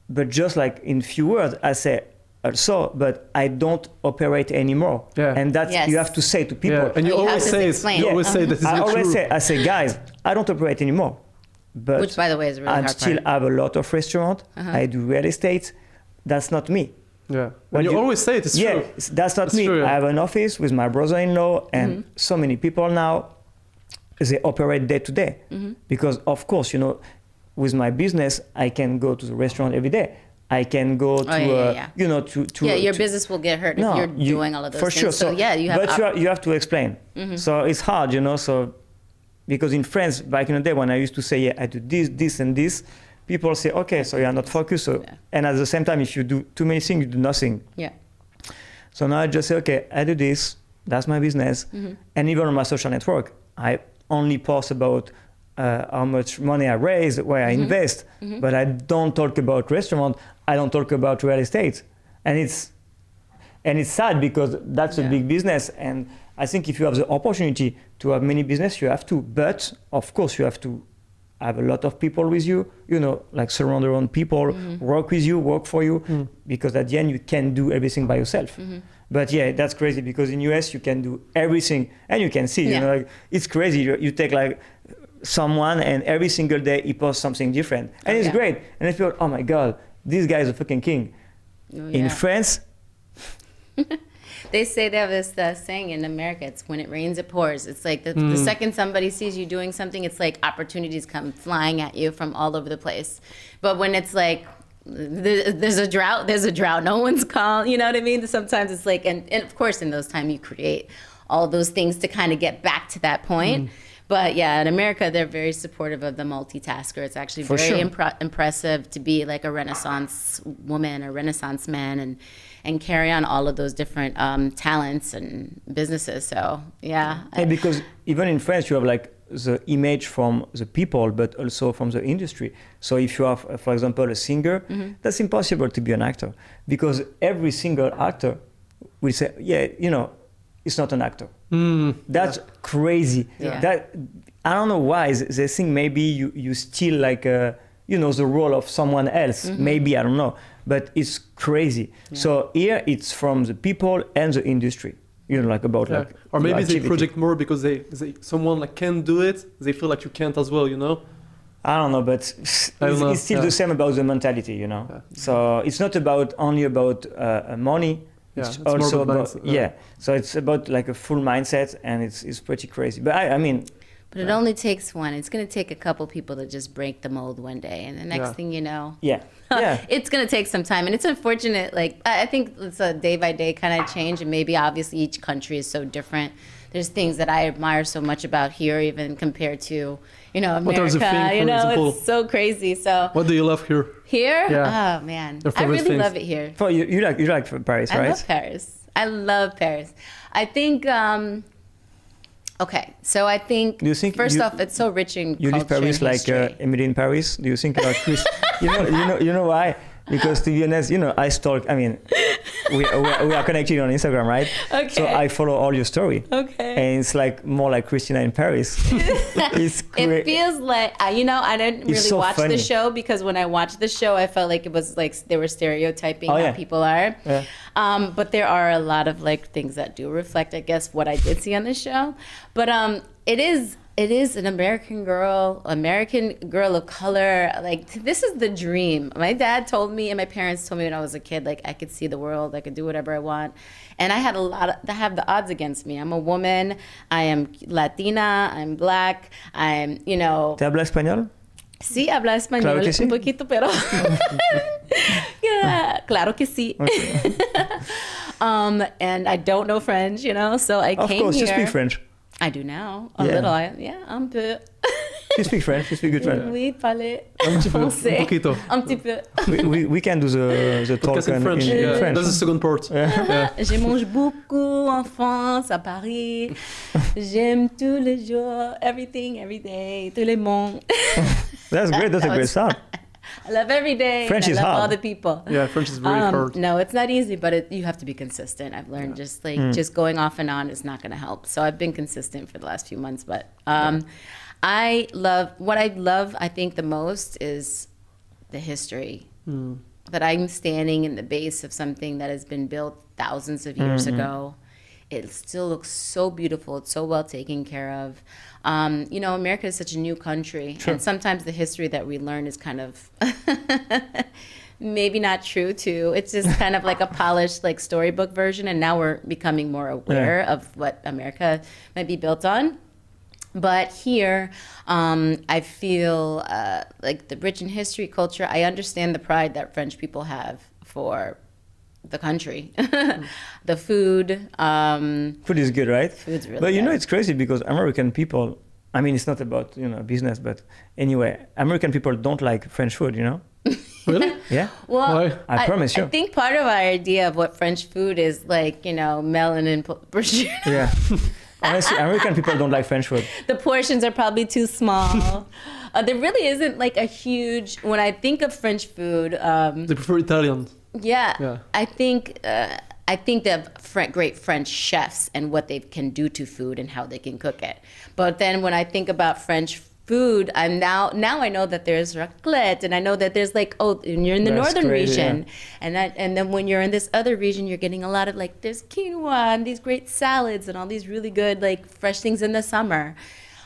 Speaker 2: but just in few words, I say, also, but I don't operate anymore. Yeah. And that's you have to say to people.
Speaker 3: Yeah. And you always say that is not true.
Speaker 2: I say, guys, I don't operate anymore. But
Speaker 1: which, by the way, is a really hard part.
Speaker 2: I still have a lot of restaurants. I do real estate. That's not me.
Speaker 3: Yeah. And you always say it. It's true.
Speaker 2: Yeah, that's not me.
Speaker 3: True,
Speaker 2: I have an office with my brother-in-law, and so many people now, they operate day to day. Because, of course, with my business, I can go to the restaurant every day. I can go to,
Speaker 1: your business will get hurt if you're doing all of those things.
Speaker 2: For sure. So
Speaker 1: you have.
Speaker 2: But you have to explain. So it's hard, So because in France, back in the day, when I used to say, I do this, this, and this, people say, okay, so you are not focused. So, and at the same time, if you do too many things, you do nothing.
Speaker 1: Yeah.
Speaker 2: So now I just say, okay, I do this. That's my business. And even on my social network, I only post about how much money I raise, where I invest, but I don't talk about restaurant. I don't talk about real estate, and it's sad because that's a big business. And I think if you have the opportunity to have many business, you have to. But of course, you have to have a lot of people with you. Surround around people, work with you, work for you, because at the end you can do everything by yourself. But yeah, that's crazy because in US you can do everything, and you can see. It's crazy. You take someone, and every single day he posts something different, and it's great. And I feel, oh my God, this guy is a fucking king. In France,
Speaker 1: They say they have this saying in America, it's when it rains, it pours. It's like the second somebody sees you doing something, it's like opportunities come flying at you from all over the place. But when it's like, there's a drought, no one's calling, you know what I mean? Sometimes it's like, and of course in those times you create all those things to kind of get back to that point. But yeah, in America, they're very supportive of the multitasker. It's actually very impressive to be like a Renaissance woman or Renaissance man and carry on all of those different talents and businesses. So yeah.
Speaker 2: And because even in France, you have like the image from the people, but also from the industry. So if you have, for example, a singer, that's impossible to be an actor because every single actor will say, yeah, you know, it's not an actor. That's crazy.
Speaker 1: Yeah.
Speaker 2: That I don't know why they think maybe you steal like you know, the role of someone else. Maybe, I don't know, but it's crazy. Yeah. So here it's from the people and the industry. You know, like about like,
Speaker 3: or maybe they project more because they someone like can do it. They feel like you can't as well. You know.
Speaker 2: I don't know, but it's still the same about the mentality. You know. Yeah. So it's not only about money.
Speaker 3: Yeah,
Speaker 2: it's also about so it's about like a full mindset, and it's pretty crazy. But I mean,
Speaker 1: but it only takes one. It's going to take a couple people to just break the mold one day, and the next thing you know, it's going to take some time. And it's unfortunate. Like I think it's a day by day kind of change, and maybe obviously each country is so different. There's things that I admire so much about here, even compared to, you know, America.
Speaker 3: What was the thing,
Speaker 1: you know,
Speaker 3: example?
Speaker 1: It's so crazy. So
Speaker 3: what do you love here?
Speaker 1: Here?
Speaker 3: Yeah.
Speaker 1: Oh man, I really love it here.
Speaker 2: For you like Paris, right?
Speaker 1: I love Paris. I love Paris. I think. Okay, so I think, first off, it's so rich in culture.
Speaker 2: You live Paris like Emily in Paris. Do you think about Chris? you know why? Because to be honest, you know, I stalk. I mean, we are connected on Instagram, right?
Speaker 1: Okay.
Speaker 2: So I follow all your story.
Speaker 1: Okay.
Speaker 2: And it's like more like Christina in Paris. It's great.
Speaker 1: It feels like you know, I didn't really watch the show because when I watched the show, I felt like it was like they were stereotyping how people are. Yeah. But there are a lot of like things that do reflect, I guess, what I did see on the show. But it is an American girl of color. Like, this is the dream. My dad told me and my parents told me when I was a kid, like, I could see the world, I could do whatever I want. And I had I have the odds against me. I'm a woman, I am Latina, I'm black, I'm, you know.
Speaker 2: ¿Te habla español?
Speaker 1: Sí, habla español, claro que sí. Un poquito, pero... yeah, claro que sí. Okay. And I don't know French, you know, so I came here. Of course,
Speaker 2: you speak French.
Speaker 1: I do now, a little. Un peu.
Speaker 2: You speak French, you speak good French.
Speaker 1: Oui, parler français.
Speaker 3: Un poquito.
Speaker 1: Un petit peu.
Speaker 2: We can do the talk
Speaker 3: in French.
Speaker 2: In French.
Speaker 3: That's the second part.
Speaker 1: Je mange beaucoup en France, à Paris. J'aime tous les jours, everything, every day, tous les mondes.
Speaker 2: That's great, that's a great start.
Speaker 1: I love every day.
Speaker 2: French is hard.
Speaker 1: I love all the people.
Speaker 3: Yeah, French is very hard.
Speaker 1: No, it's not easy, but you have to be consistent. I've learned just just going off and on is not going to help. So I've been consistent for the last few months. But I think the most is the history. That I'm standing in the base of something that has been built thousands of years ago. It still looks so beautiful. It's so well taken care of. You know, America is such a new country. Sure. And sometimes the history that we learn is kind of maybe not true too. It's just kind of like a polished like storybook version. And now we're becoming more aware of what America might be built on. But here, I feel like the rich in history, culture, I understand the pride that French people have for the country. The food.
Speaker 2: Food is good, right?
Speaker 1: Food's really
Speaker 2: But you
Speaker 1: good.
Speaker 2: know, it's crazy because American people, I mean, it's not about, you know, business, but anyway, American people don't like French food, you know?
Speaker 3: Really?
Speaker 2: Yeah.
Speaker 1: Well,
Speaker 3: why?
Speaker 2: I promise you.
Speaker 1: I think part of our idea of what French food is like, you know, melanin prosciutto.
Speaker 2: Yeah. Honestly, American people don't like French food.
Speaker 1: The portions are probably too small. There really isn't like a huge, when I think of French food.
Speaker 3: They prefer Italian.
Speaker 1: Yeah. I think they have great French chefs and what they can do to food and how they can cook it. But then when I think about French food, I'm now I know that there's raclette, and I know that there's like, and you're in the northern region, and then when you're in this other region, you're getting a lot of like, there's quinoa and these great salads and all these really good like fresh things in the summer.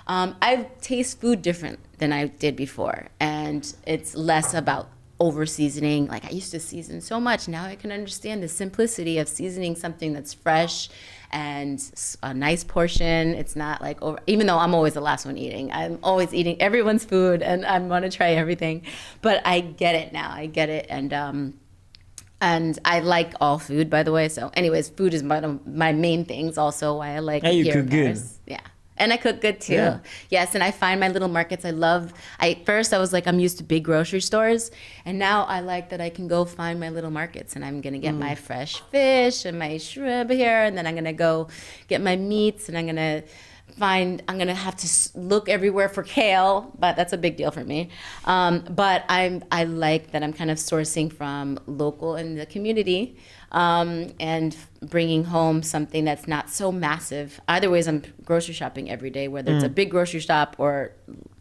Speaker 1: I taste food different than I did before, and it's less about over seasoning. Like I used to season so much. Now I can understand the simplicity of seasoning something that's fresh and a nice portion. It's not like over, even though I'm always the last one eating. I'm always eating everyone's food and I want to try everything. But I get it now. I get it. And I like all food, by the way. So anyways, food is one of my main things also why I like it
Speaker 2: you
Speaker 1: here
Speaker 2: cook
Speaker 1: in
Speaker 2: good.
Speaker 1: Paris. Yeah. And I cook good too.
Speaker 2: Yeah.
Speaker 1: Yes, and I find my little markets. First I was like, I'm used to big grocery stores. And now I like that I can go find my little markets. And I'm going to get my fresh fish and my shrimp here. And then I'm going to go get my meats. And I'm going to have to look everywhere for kale. But that's a big deal for me. But I like that I'm kind of sourcing from local in the community. And bringing home something that's not so massive. Either ways, I'm grocery shopping every day, whether it's a big grocery shop or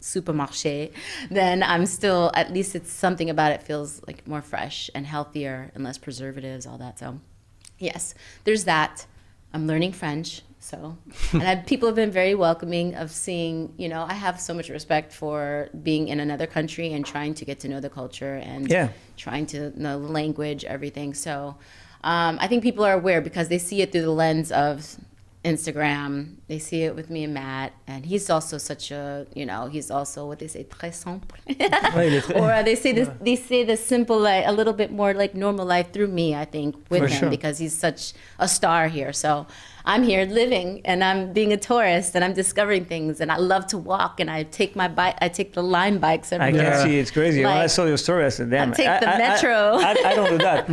Speaker 1: supermarché, then I'm still, at least it's something about it feels like more fresh and healthier and less preservatives, all that. So yes, there's that. I'm learning French. So, and people have been very welcoming of seeing, I have so much respect for being in another country and trying to get to know the culture and trying to know the language, everything. So, I think people are aware because they see it through the lens of Instagram. They see it with me and Matt, and he's also such a, he's also what they say, très simple. Or they say this, they say the simple, a little bit more like normal life through me, I think, with him because he's such a star here. So I'm here living and I'm being a tourist and I'm discovering things and I love to walk and I take the Lime bikes everywhere.
Speaker 2: I can see it's crazy. When I saw your story, I said, damn.
Speaker 1: I take the metro.
Speaker 2: I don't do that.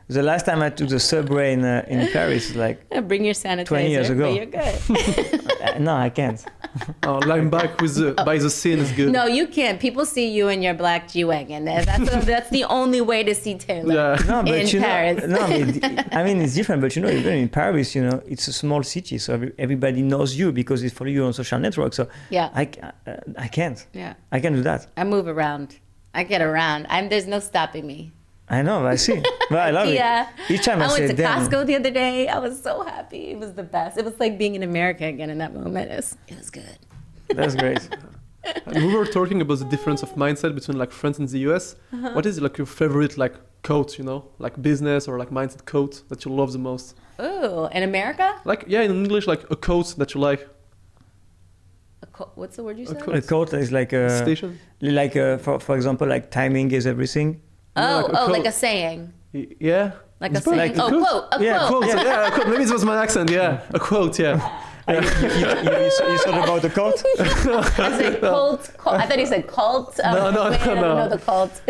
Speaker 2: The last time I took the subway in Paris, like
Speaker 1: bring your sanitizer.
Speaker 2: 20 years ago.
Speaker 1: But you're good.
Speaker 2: No, I can't.
Speaker 3: Lime bike by the scene is good.
Speaker 1: No, you can't. People see you in your black G-Wagon. That's the only way to see Taylor in Paris.
Speaker 2: It's different. But even in Paris, it's a small city, so everybody knows you because they follow you on social networks. So I can't.
Speaker 1: Yeah,
Speaker 2: I can't do that.
Speaker 1: I move around. I get around. There's no stopping me.
Speaker 2: I know, I see. But I love it. Each time I
Speaker 1: went to Costco the other day. I was so happy. It was the best. It was like being in America again in that moment. It was good.
Speaker 2: That's great.
Speaker 3: And we were talking about the difference of mindset between like France and the US. What is like your favorite like quote, like business or like mindset quote that you love the most?
Speaker 1: Oh, in America?
Speaker 3: Like, in English, like a quote that you like.
Speaker 1: What's the word you said?
Speaker 2: A quote is like a
Speaker 3: station.
Speaker 2: Like for example, like timing is everything.
Speaker 1: Like a saying.
Speaker 3: Yeah.
Speaker 1: Like a saying. Like a quote. A
Speaker 3: quote. Yeah, a quote. Maybe it was my accent. Yeah, a quote. Yeah.
Speaker 2: You thought about the cult?
Speaker 1: I said cult. I thought he said cult.
Speaker 3: No.
Speaker 1: I don't know the cult.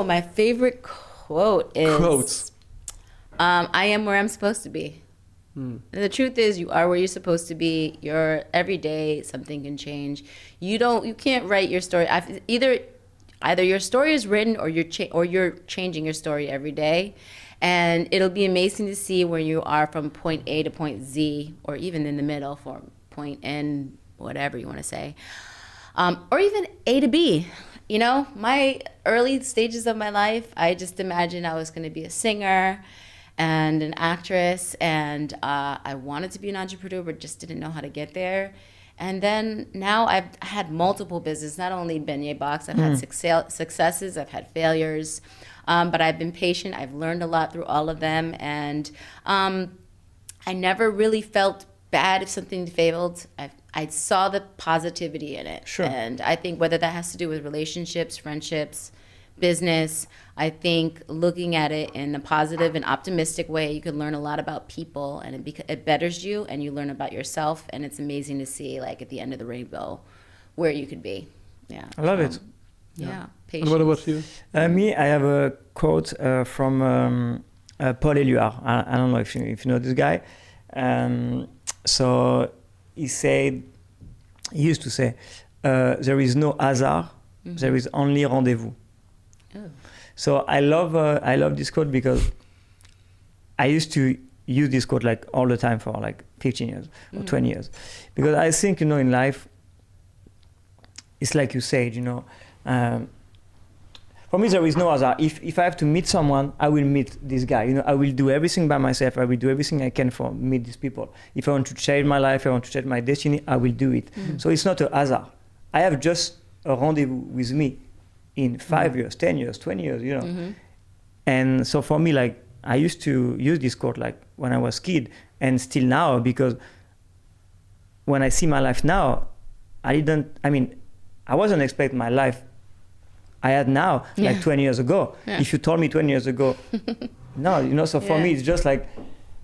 Speaker 1: My favorite quote is.
Speaker 3: Quotes.
Speaker 1: I am where I'm supposed to be. And the truth is, you are where you're supposed to be. You're every day something can change. You can't write your story. Either your story is written or you're changing your story every day. And it'll be amazing to see where you are from point A to point Z, or even in the middle from point N, whatever you want to say. Or even A to B. My early stages of my life, I just imagined I was going to be a singer and an actress. And I wanted to be an entrepreneur, but just didn't know how to get there. And then now I've had multiple businesses, not only Beignet Box, I've had successes, I've had failures, but I've been patient. I've learned a lot through all of them. And I never really felt bad if something failed. I saw the positivity in it.
Speaker 2: Sure.
Speaker 1: And I think whether that has to do with relationships, friendships, business, I think looking at it in a positive and optimistic way, you can learn a lot about people, and it betters you, and you learn about yourself, and it's amazing to see, like, at the end of the rainbow, where you could be. Yeah,
Speaker 2: I love it.
Speaker 1: Yeah,
Speaker 3: And
Speaker 1: patience.
Speaker 3: what about you?
Speaker 2: Me, I have a quote from Paul Éluard. I don't know if you know this guy. So he used to say, there is no hasard, there is only rendezvous.
Speaker 1: Oh.
Speaker 2: So I love this quote because I used to use this quote like all the time for like 15 years or 20 years, because I think in life it's like you said, for me there is no other. If I have to meet someone, I will meet this guy. I will do everything by myself. I will do everything I can for meet these people. If I want to change my life, I want to change my destiny, I will do it. So it's not a hazard. I have just a rendezvous with me in 5 years, 10 years, 20 years, you know. And so for me, like, I used to use this quote like when I was a kid, and still now, because when I see my life now, I wasn't expecting my life I had now, like 20 years ago. If you told me 20 years ago, no, you know, so for me, it's just like,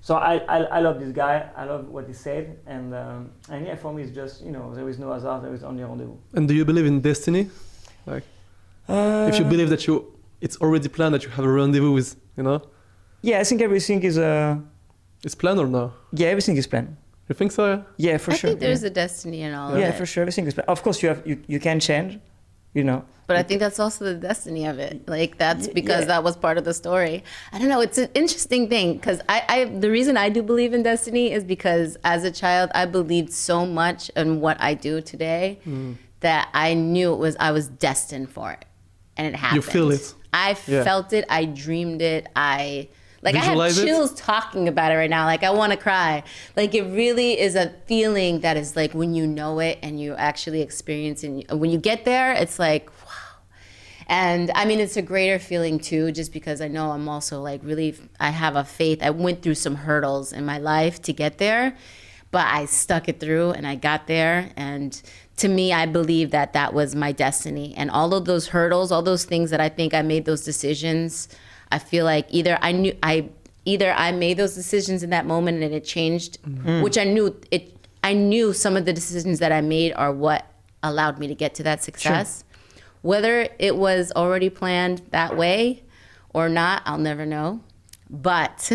Speaker 2: so I love this guy, I love what he said, and yeah, for me, it's just, you know, there is no hazard, there is only rendezvous.
Speaker 3: And do you believe in destiny? Like, if you believe that it's already planned, that you have a rendezvous with, you know? Yeah,
Speaker 2: I think everything is...
Speaker 3: It's planned or no?
Speaker 2: Yeah, everything is planned.
Speaker 3: You think so?
Speaker 2: Yeah, for sure.
Speaker 1: I think there's a destiny in all of it.
Speaker 2: Yeah, for sure, everything is planned. Of course, you can change, you know.
Speaker 1: But I think that's also the destiny of it. Like, that's because that was part of the story. I don't know, it's an interesting thing, because the reason I do believe in destiny is because as a child, I believed so much in what I do today that I knew I was destined for it. And it happened.
Speaker 3: You feel it.
Speaker 1: I felt it, I dreamed it, I
Speaker 3: Visualize
Speaker 1: have chills talking about it right now. Like, I want to cry. Like, it really is a feeling that is like when you know it and you actually experience it. And when you get there, it's like, wow. And I mean, it's a greater feeling too, just because I know I'm also like really, I have a faith. I went through some hurdles in my life to get there, but I stuck it through and I got there. And to me, I believe that that was my destiny. And all of those hurdles, all those things that I think I made those decisions, I feel like either I made those decisions in that moment and it changed, which I knew some of the decisions that I made are what allowed me to get to that success. Sure. Whether it was already planned that way or not, I'll never know. But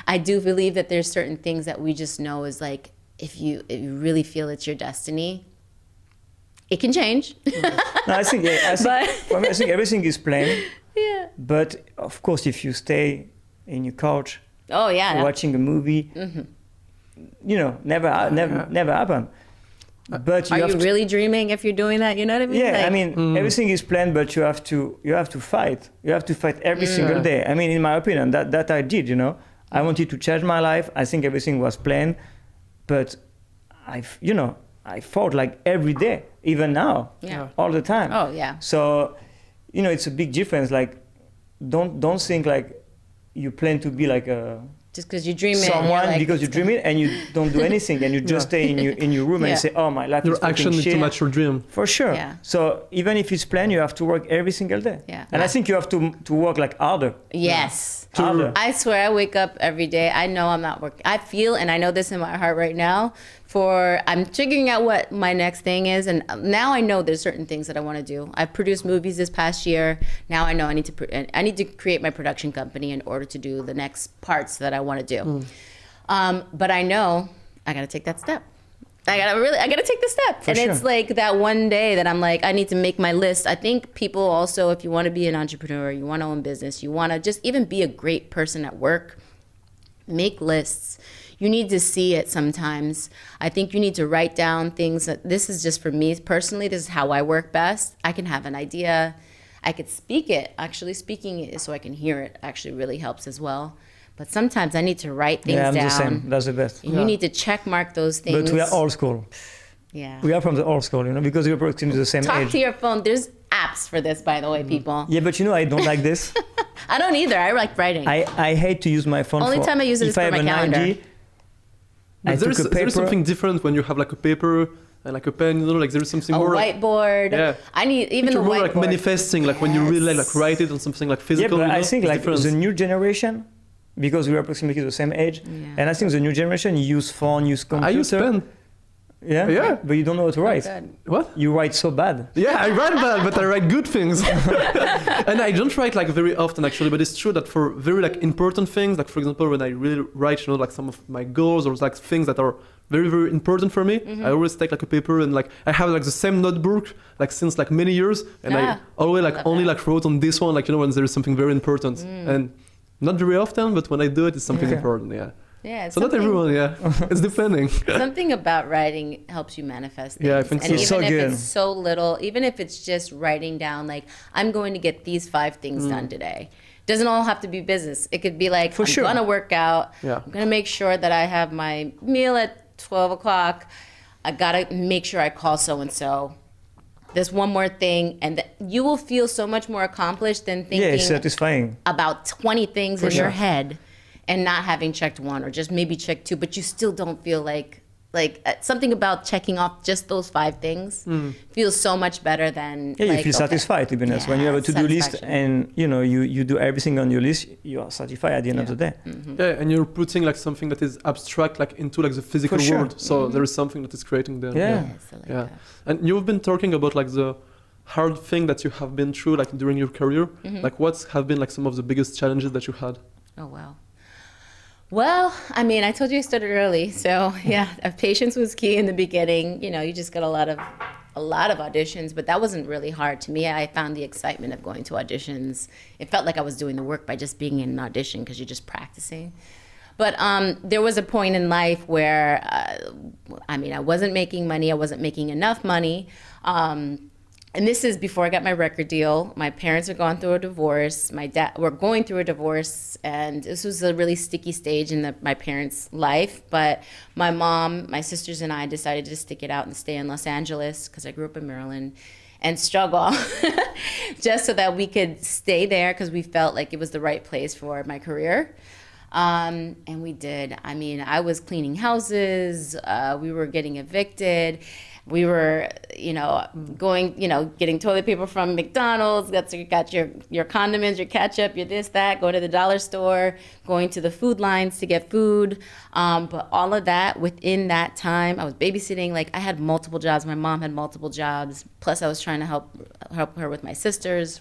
Speaker 1: I do believe that there's certain things that we just know is like, if you really feel it's your destiny, it can change.
Speaker 2: No, I think everything is planned. Yeah. But of course, if you stay in your couch, watching a movie, you know, never happen. But
Speaker 1: are you really dreaming if you're doing that? You know what I mean?
Speaker 2: Yeah, like, I mean, everything is planned, but you have to fight. You have to fight every single day. I mean, in my opinion, that I did. You know, I wanted to change my life. I think everything was planned, but I fought like every day, even now, all the time.
Speaker 1: Oh yeah.
Speaker 2: So, you know, it's a big difference. Like, don't think like you plan to be like a
Speaker 1: just because you dream
Speaker 2: someone
Speaker 1: like,
Speaker 2: because you dream it and you don't do anything and you just stay in your room and you say, oh, my life
Speaker 3: your
Speaker 2: is
Speaker 3: action
Speaker 2: shit.
Speaker 3: to match your dream.
Speaker 2: For sure. Yeah. So even if it's planned, you have to work every single day.
Speaker 1: Yeah.
Speaker 2: And I think you have to work like harder.
Speaker 1: Yes.
Speaker 2: Harder.
Speaker 1: I swear I wake up every day. I know I'm not working. I feel, and I know this in my heart right now, I'm figuring out what my next thing is. And now I know there's certain things that I want to do. I've produced movies this past year. Now I know I need to create my production company in order to do the next parts that I want to do. But I know I got to take that step. I gotta take the step. And it's like that one day that I'm like, I need to make my list. I think people also, if you want to be an entrepreneur, you want to own business, you want to just even be a great person at work, make lists. You need to see it sometimes. I think you need to write down things. This is just for me personally, this is how I work best. I can have an idea. I could speak it. Actually speaking it so I can hear it actually really helps as well. But sometimes I need to write things down.
Speaker 2: Yeah, I'm the same. That's the best.
Speaker 1: You need to check mark those things.
Speaker 2: But we are old school.
Speaker 1: Yeah.
Speaker 2: We are from the old school, you know, because we're approximately the same age.
Speaker 1: Talk to your phone. There's apps for this, by the way, people.
Speaker 2: Yeah, but you know, I don't like this.
Speaker 1: I don't either. I like writing.
Speaker 2: I hate to use my phone.
Speaker 1: Only time I use it is for my calendar.
Speaker 3: There's something different when you have like a paper and like a pen, you know, like there's something more
Speaker 1: whiteboard.
Speaker 3: Yeah.
Speaker 1: I need even the
Speaker 3: more
Speaker 1: whiteboard.
Speaker 3: Like manifesting, like when you really like write it on something like physical.
Speaker 2: Yeah, but
Speaker 3: you know,
Speaker 2: I think like
Speaker 3: difference.
Speaker 2: the new generation, because we're approximately the same age, and I think the new generation use phone, use computer.
Speaker 3: I use pen.
Speaker 2: Yeah, but you don't know how to write.
Speaker 3: What?
Speaker 2: You write so bad.
Speaker 3: Yeah, I write bad, but I write good things. And I don't write like very often actually, but it's true that for very like important things, like for example, when I really write, you know, like some of my goals or like things that are very, very important for me, I always take like a paper and like I have like the same notebook like since like many years, and I always like only like wrote on this one, like, you know, when there is something very important, and not very often, but when I do it, it's something important.
Speaker 1: Yeah,
Speaker 3: so not everyone, it's depending.
Speaker 1: Something about writing helps you manifest things.
Speaker 3: Yeah, I think
Speaker 1: and
Speaker 3: so.
Speaker 1: even if it's so little, even if it's just writing down, like, I'm going to get these 5 things done today. Doesn't all have to be business. It could be like, I'm going to work out. I'm going to make sure that I have my meal at 12 o'clock. I got to make sure I call so-and-so. this one more thing, and you will feel so much more accomplished than thinking
Speaker 2: it's satisfying
Speaker 1: about 20 things in your head and not having checked one or just maybe checked two, but you still don't feel like something about checking off just those 5 things feels so much better than
Speaker 2: you feel satisfied, to be honest. When you have a to-do list and you do everything on your list, you are satisfied at the end of the day.
Speaker 3: And you're putting like something that is abstract like into like the physical world, so there is something that is creating there. And you've been talking about like the hard thing that you have been through like during your career. Like what have been like some of the biggest challenges that you had?
Speaker 1: Oh wow. Well, I mean, I told you I started early, so patience was key in the beginning. You just got a lot of auditions, but that wasn't really hard to me. I found the excitement of going to auditions. It felt like I was doing the work by just being in an audition because you're just practicing. But there was a point in life where, I wasn't making money. I wasn't making enough money. And this is before I got my record deal. My parents are going through a divorce. My dad were going through a divorce, and this was a really sticky stage in my parents' life. But my mom, my sisters, and I decided to stick it out and stay in Los Angeles because I grew up in Maryland, and struggle just so that we could stay there because we felt like it was the right place for my career. And we did. I was cleaning houses. We were getting evicted. We were, going, getting toilet paper from McDonald's. You got your condiments, your ketchup, your this, that. Go to the dollar store, going to the food lines to get food. But all of that within that time, I was babysitting. Like I had multiple jobs. My mom had multiple jobs. Plus, I was trying to help her with my sisters.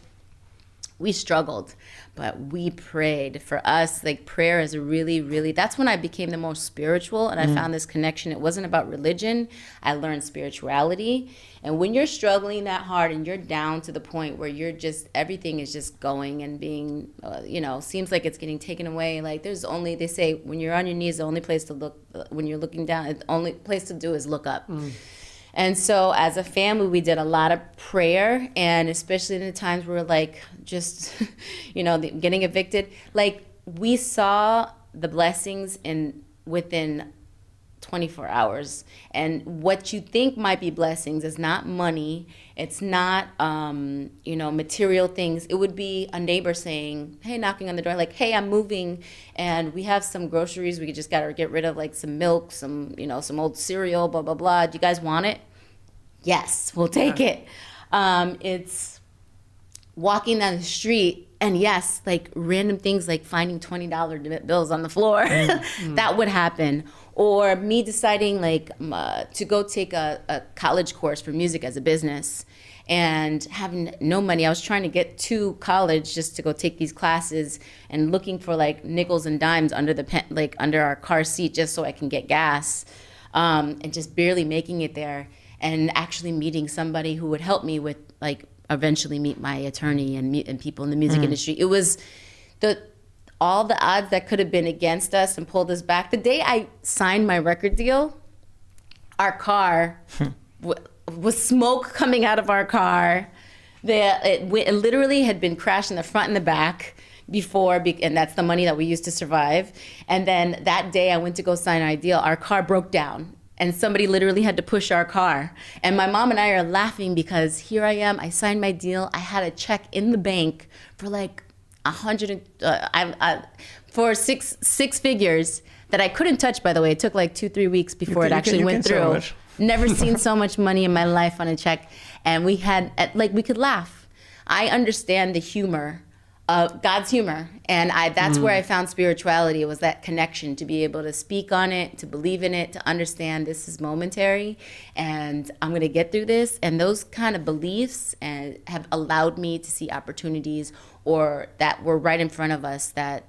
Speaker 1: We struggled, but we prayed. For us, like prayer is really, really, that's when I became the most spiritual, and I found this connection. It wasn't about religion. I learned spirituality. And when you're struggling that hard and you're down to the point where you're just, everything is just going and being, seems like it's getting taken away. Like they say, when you're on your knees, the only place to look, when you're looking down, the only place to do is look up. And so as a family, we did a lot of prayer, and especially in the times where we're like just, getting evicted, like we saw the blessings within 24 hours. And what you think might be blessings is not money. It's not, material things. It would be a neighbor saying, hey, knocking on the door, like, hey, I'm moving and we have some groceries. We just got to get rid of like some milk, some old cereal, blah, blah, blah. Do you guys want it? Yes, we'll take it. It's walking down the street and yes, like random things like finding $20 bills on the floor. That would happen. Or me deciding like to go take a college course for music as a business and having no money. I was trying to get to college just to go take these classes and looking for like nickels and dimes under our car seat just so I can get gas, and just barely making it there, and actually meeting somebody who would help me with like eventually meet my attorney and people in the music industry. It was all the odds that could have been against us and pulled us back. The day I signed my record deal, our car was smoke coming out of our car. It literally had been crashed in the front and the back before, and that's the money that we used to survive. And then that day I went to go sign our deal, our car broke down. And somebody literally had to push our car. And my mom and I are laughing because here I am, I signed my deal. I had a check in the bank for like for six figures that I couldn't touch, by the way. It took like 2-3 weeks before it actually went through. Never seen so much money in my life on a check. And we could laugh. I understand the humor of God's humor. And that's where I found spirituality. It was that connection to be able to speak on it, to believe in it, to understand this is momentary and I'm going to get through this. And those kind of beliefs have allowed me to see opportunities or that were right in front of us that,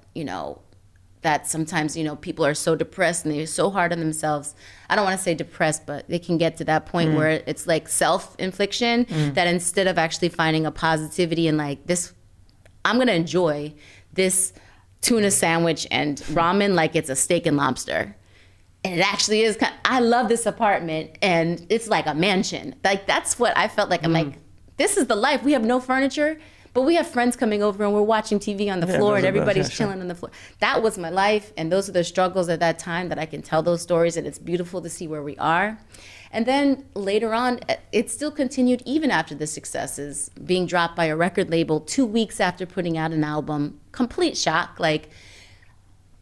Speaker 1: that sometimes, people are so depressed and they're so hard on themselves. I don't want to say depressed, but they can get to that point where it's like self-infliction that instead of actually finding a positivity in like this, I'm going to enjoy this tuna sandwich and ramen like it's a steak and lobster. And it actually is. I love this apartment and it's like a mansion. Like that's what I felt like. I'm like, this is the life. We have no furniture, But we have friends coming over and we're watching TV on the floor and everybody's chilling on the floor. That was my life. And those are the struggles at that time that I can tell those stories. And it's beautiful to see where we are. And then later on, it still continued even after the successes, being dropped by a record label 2 weeks after putting out an album. Complete shock. Like,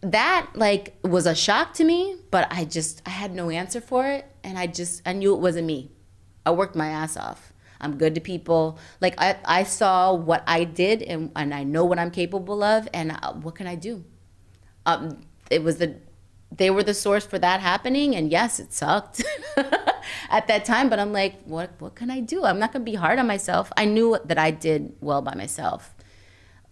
Speaker 1: that like was a shock to me, but I had no answer for it. And I knew it wasn't me. I worked my ass off. I'm good to people. Like, I saw what I did and I know what I'm capable of, and what can I do? They were the source for that happening, and yes, it sucked at that time, but I'm like, what can I do? I'm not gonna be hard on myself. I knew that I did well by myself.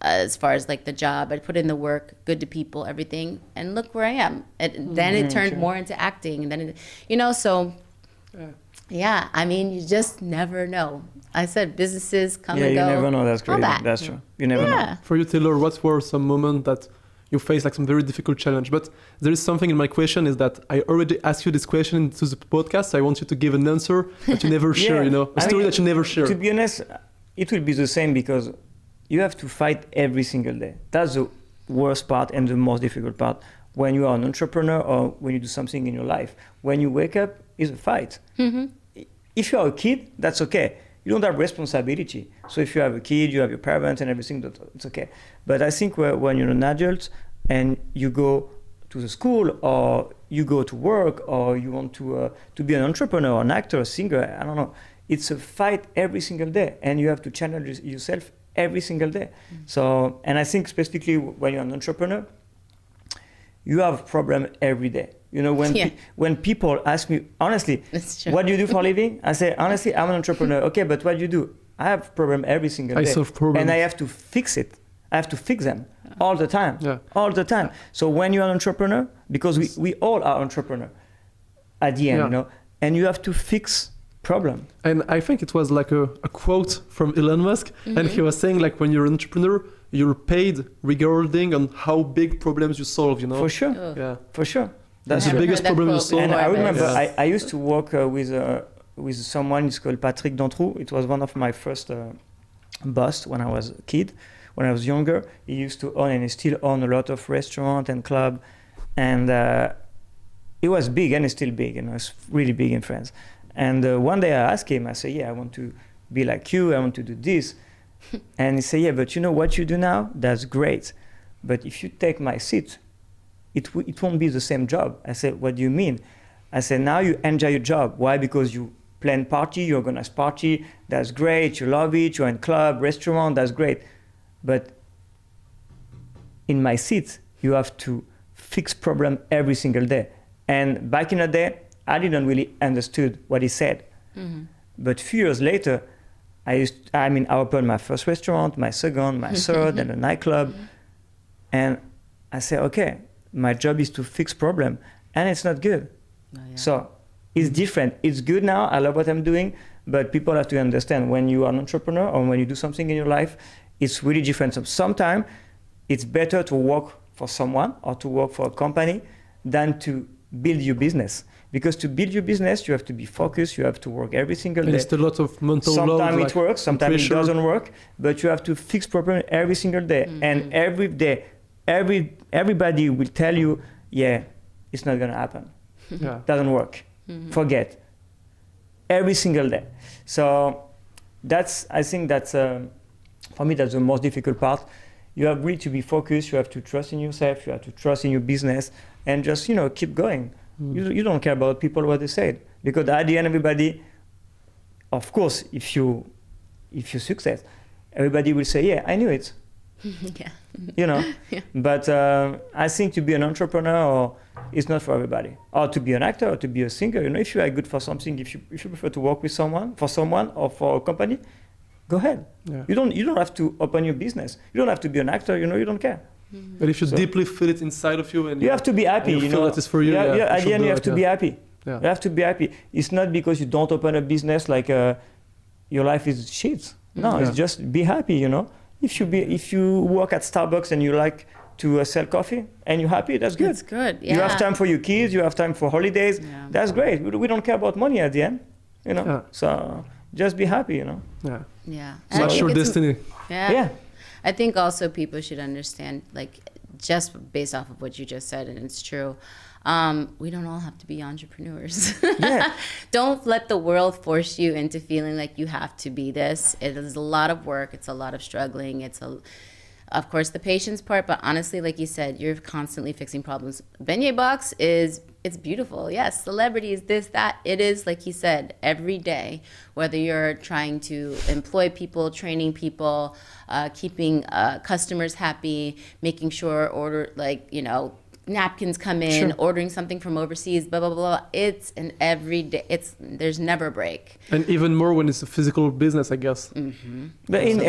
Speaker 1: As far as like the job, I put in the work, good to people, everything, and look where I am. Then it turned more into acting, and then so. Yeah, I mean, you just never know. I said businesses come and go.
Speaker 2: Yeah, you never know. That's great. That's true. You never know.
Speaker 3: For you, Taylor, what were some moments that you faced like some very difficult challenge? But there is something in my question is that I already asked you this question into the podcast. So I want you to give an answer that you never share, a story that you never share.
Speaker 2: To be honest, it will be the same because you have to fight every single day. That's the worst part and the most difficult part when you are an entrepreneur or when you do something in your life. When you wake up, it's a fight. Mm-hmm. If you're a kid, that's okay. You don't have responsibility. So if you have a kid, you have your parents and everything, it's okay. But I think when you're an adult and you go to the school or you go to work or you want to be an entrepreneur or an actor, a singer, I don't know, it's a fight every single day and you have to challenge yourself every single day. Mm-hmm. So, and I think specifically when you're an entrepreneur, you have a problem every day. When people ask me, honestly, what do you do for a living? I say, honestly, I'm an entrepreneur. Okay, but what do you do? I have a problem every single day.
Speaker 3: I solve problems.
Speaker 2: And I have to fix it. I have to fix them all the time. Yeah. All the time. So when you're an entrepreneur, because we all are entrepreneurs at the end, and you have to fix problem.
Speaker 3: And I think it was like a quote from Elon Musk, and he was saying like when you're an entrepreneur, you're paid regarding on how big problems you solve,
Speaker 2: For sure.
Speaker 1: Oh.
Speaker 2: Yeah. For sure.
Speaker 3: That's the biggest problem you solve.
Speaker 2: And I remember I used to work with someone, it's called Patrick Dantrou. It was one of my first boss when I was a kid. When I was younger, he used to own and he still own a lot of restaurants and club. And it was big and it's still big, it's really big in France. And one day I asked him, I said, I want to be like you, I want to do this. And he said, but you know what you do now? That's great. But if you take my seat, it won't be the same job. I said, what do you mean? I said, now you enjoy your job. Why? Because you plan party, you organize party, that's great, you love it, you're in club, restaurant, that's great. But in my seat, you have to fix problem every single day. And back in the day, I didn't really understood what he said. Mm-hmm. But a few years later, I opened my first restaurant, my second, my third, and a nightclub. Mm-hmm. And I said, okay, my job is to fix problem, and it's not good. Oh, yeah. So it's different. It's good now. I love what I'm doing, but people have to understand when you are an entrepreneur or when you do something in your life, it's really different. So sometimes it's better to work for someone or to work for a company than to build your business. Because to build your business, you have to be focused. You have to work every single day.
Speaker 3: It's a lot of mental load.
Speaker 2: Sometimes it works, sometimes it doesn't work, but you have to fix problem every single day. Mm-hmm. And every day, everybody will tell you, it's not going to happen. Doesn't work. Mm-hmm. Forget. Every single day. So I think that's, for me, that's the most difficult part. You have really to be focused. You have to trust in yourself. You have to trust in your business and just, keep going. Mm. You don't care about people, what they said. Because at the end, everybody, of course, if you success, everybody will say, I knew it. Yeah. But I think to be an entrepreneur is not for everybody. Or to be an actor or to be a singer, if you are good for something, if you prefer to work with someone or for a company, go ahead. Yeah. You don't have to open your business. You don't have to be an actor, you don't care.
Speaker 3: But if you deeply feel it inside of you and
Speaker 2: you have to be happy,
Speaker 3: you feel that is for you.
Speaker 2: At the end, you have to be happy. Yeah. You have to be happy. It's not because you don't open a business like your life is shit. No, it's just be happy, If you work at Starbucks and you like to sell coffee and you're happy, that's good.
Speaker 1: That's good, yeah.
Speaker 2: You have time for your kids, you have time for holidays. Yeah. That's great. We don't care about money at the end, So just be happy,
Speaker 1: Yeah.
Speaker 3: It's not your destiny.
Speaker 1: Yeah. I think also people should understand, like, just based off of what you just said, and it's true, we don't all have to be entrepreneurs. Don't let the world force you into feeling like you have to be this. It is a lot of work. It's a lot of struggling. Of course, the patience part, but honestly, like you said, you're constantly fixing problems. Beignet box it's beautiful. Yes, celebrities, this, that. It is, like you said, every day, whether you're trying to employ people, training people, keeping customers happy, making sure napkins come in, ordering something from overseas, blah, blah, blah. It's an everyday, there's never a break.
Speaker 3: And even more when it's a physical business, I guess.
Speaker 2: Mm-hmm. But in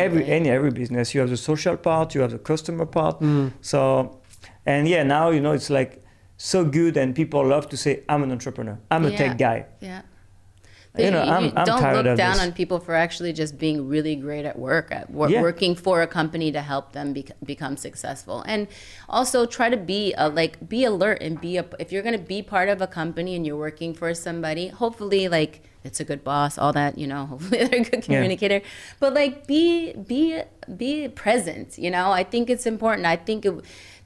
Speaker 2: every business, you have the social part, you have the customer part. So, and now, it's like so good, and people love to say, I'm an entrepreneur, I'm a tech guy. Yeah. I'm
Speaker 1: don't
Speaker 2: tired
Speaker 1: look
Speaker 2: of
Speaker 1: down
Speaker 2: this.
Speaker 1: on people for actually just being really great at working for a company to help them become successful. And also try to be alert and if you're going to be part of a company and you're working for somebody, hopefully like it's a good boss, all that, hopefully they're a good communicator, but like be present. I think it's important. I think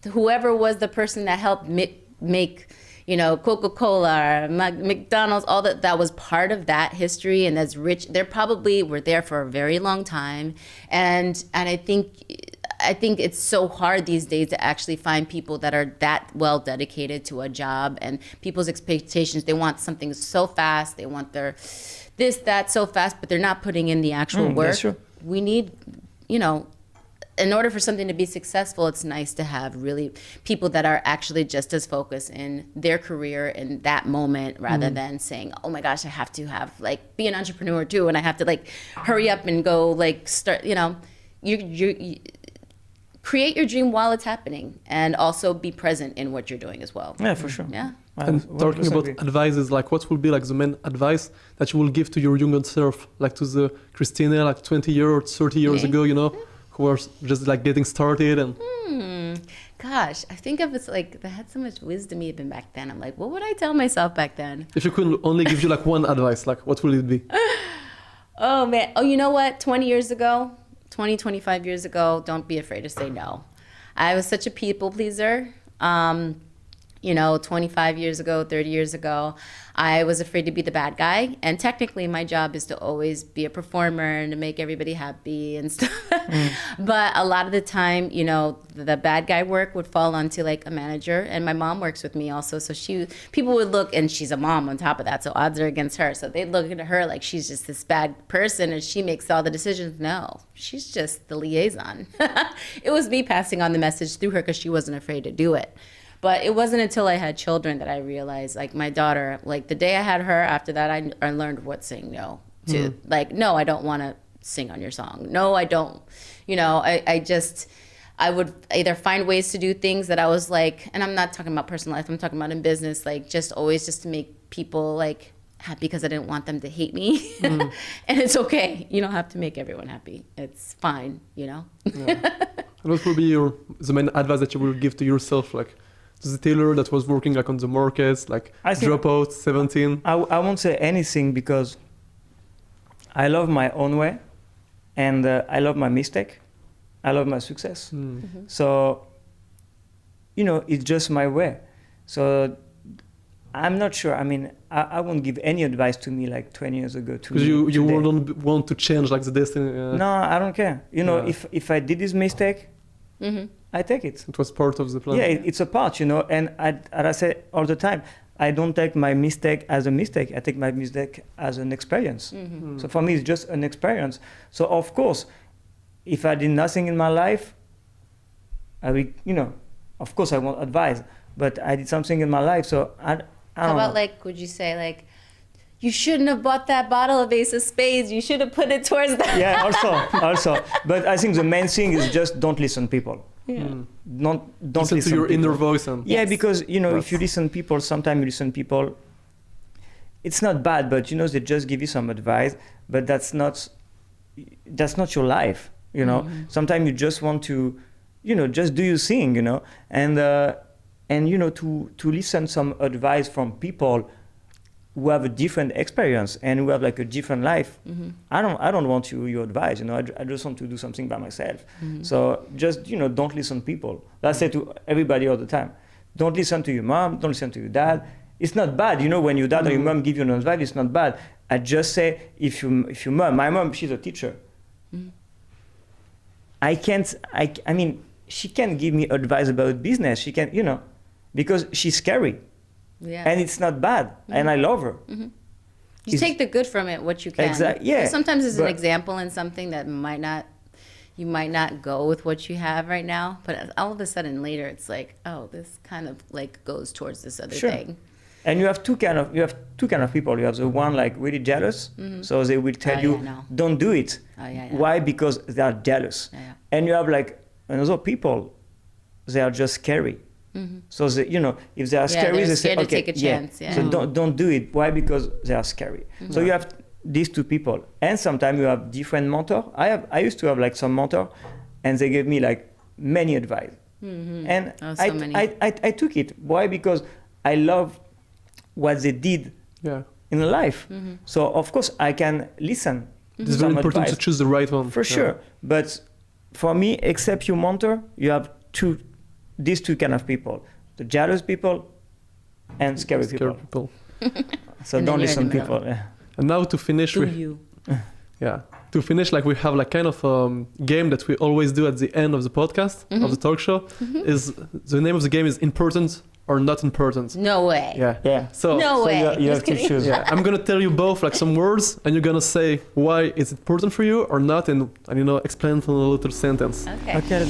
Speaker 1: whoever was the person that helped make Coca-Cola, McDonald's, all that was part of that history, and that's rich. They probably were there for a very long time, and I think it's so hard these days to actually find people that are that well dedicated to a job, and people's expectations. They want something so fast. They want their that so fast, but they're not putting in the actual work.
Speaker 2: That's true.
Speaker 1: We need, in order for something to be successful, it's nice to have really people that are actually just as focused in their career in that moment, rather than saying, oh my gosh, I have to be an entrepreneur too, and I have to hurry up and go start, you create your dream while it's happening, and also be present in what you're doing as well.
Speaker 2: Yeah, for sure.
Speaker 1: Yeah.
Speaker 3: And talking about advices, what will be the main advice that you will give to your younger self, to the Christina 20 years or 30 years ago, who was just getting started and
Speaker 1: gosh, I think of it they had so much wisdom even back then. I'm like, what would I tell myself back then?
Speaker 3: If you could only give you one advice, what will it be?
Speaker 1: Oh man, you know what? 25 years ago, don't be afraid to say no. I was such a people pleaser. 25 years ago, 30 years ago, I was afraid to be the bad guy. And technically my job is to always be a performer and to make everybody happy and stuff. But a lot of the time, the bad guy work would fall onto a manager. And my mom works with me also. So people would look, and she's a mom on top of that. So odds are against her. So they'd look at her like she's just this bad person and she makes all the decisions. No, she's just the liaison. It was me passing on the message through her because she wasn't afraid to do it. But it wasn't until I had children that I realized, my daughter, the day I had her, after that, I learned what saying no to. No, I don't want to sing on your song. No, I don't. I would either find ways to do things that I was and I'm not talking about personal life, I'm talking about in business, just to make people happy because I didn't want them to hate me. And it's okay. You don't have to make everyone happy. It's fine,
Speaker 3: Yeah. And what will be the main advice that you will give to yourself, to the tailor that was working on the markets, dropout, 17?
Speaker 2: I won't say anything because I love my own way, and I love my mistake. I love my success. So, it's just my way. So I'm not sure. I mean, I won't give any advice to me 20 years ago. Because
Speaker 3: you wouldn't want to change the destiny.
Speaker 2: No, I don't care. If I did this mistake, I take it.
Speaker 3: It was part of the plan.
Speaker 2: Yeah, it's a part, and I say all the time, I don't take my mistake as a mistake. I take my mistake as an experience. So for me, it's just an experience. So of course, if I did nothing in my life, I will, of course I won't advise, but I did something in my life. So I
Speaker 1: How about would you say you shouldn't have bought that bottle of Ace of Spades. You should have put it towards that.
Speaker 2: Yeah, also. But I think the main thing is just don't listen people.
Speaker 1: Yeah.
Speaker 2: Don't listen
Speaker 3: to your
Speaker 2: people.
Speaker 3: inner voice. And
Speaker 2: yeah, because if you listen people, sometimes you listen people. It's not bad, but they just give you some advice. But that's not your life. Sometimes you just want to, just do your thing. And to listen some advice from people. who have a different experience and who have like a different life. I don't want your advice, you know. I just want to do something by myself. So just, you know, don't listen to people. That's it to everybody all the time. Don't listen to your mom, don't listen to your dad. It's not bad, you know, when your dad or your mom give you an advice, it's not bad. I just say, if your mom, my mom, she's a teacher. I mean, she can give me advice about business. She can, you know, because she's scary. Yeah. And it's not bad. And I love her.
Speaker 1: You take the good from it, what you can.
Speaker 2: Exactly. Yeah.
Speaker 1: Sometimes it's an example in something that you might not go with what you have right now, but all of a sudden later it's like, oh, this kind of like goes towards this other thing.
Speaker 2: And you have two kind of people. You have the one like really jealous, so they will tell you, don't do it. Why? Because they are jealous. And you have like another people, they are just scary. So they, you know, if they are scary, they say, okay,
Speaker 1: take a chance.
Speaker 2: So don't do it. Why? Because they are scary. So you have these two people, and sometimes you have different mentor. I used to have like some mentor, and they gave me like many advice, and I took it. Why? Because I love what they did in life. So of course I can listen.
Speaker 3: It's very important to choose the right one.
Speaker 2: For sure. But for me, except your mentor, you have these two kind of people: the jealous people and scary people. So don't listen to people.
Speaker 3: And now to finish, to finish, like we have like kind of game that we always do at the end of the podcast, of the talk show. Is the name of the game is important or not important?
Speaker 1: No way.
Speaker 2: Yeah.
Speaker 3: So
Speaker 1: no way.
Speaker 2: You have to choose.
Speaker 3: I'm gonna tell you both like some words, and you're gonna say why it's important for you or not, and you know, explain from a little sentence.
Speaker 2: Okay.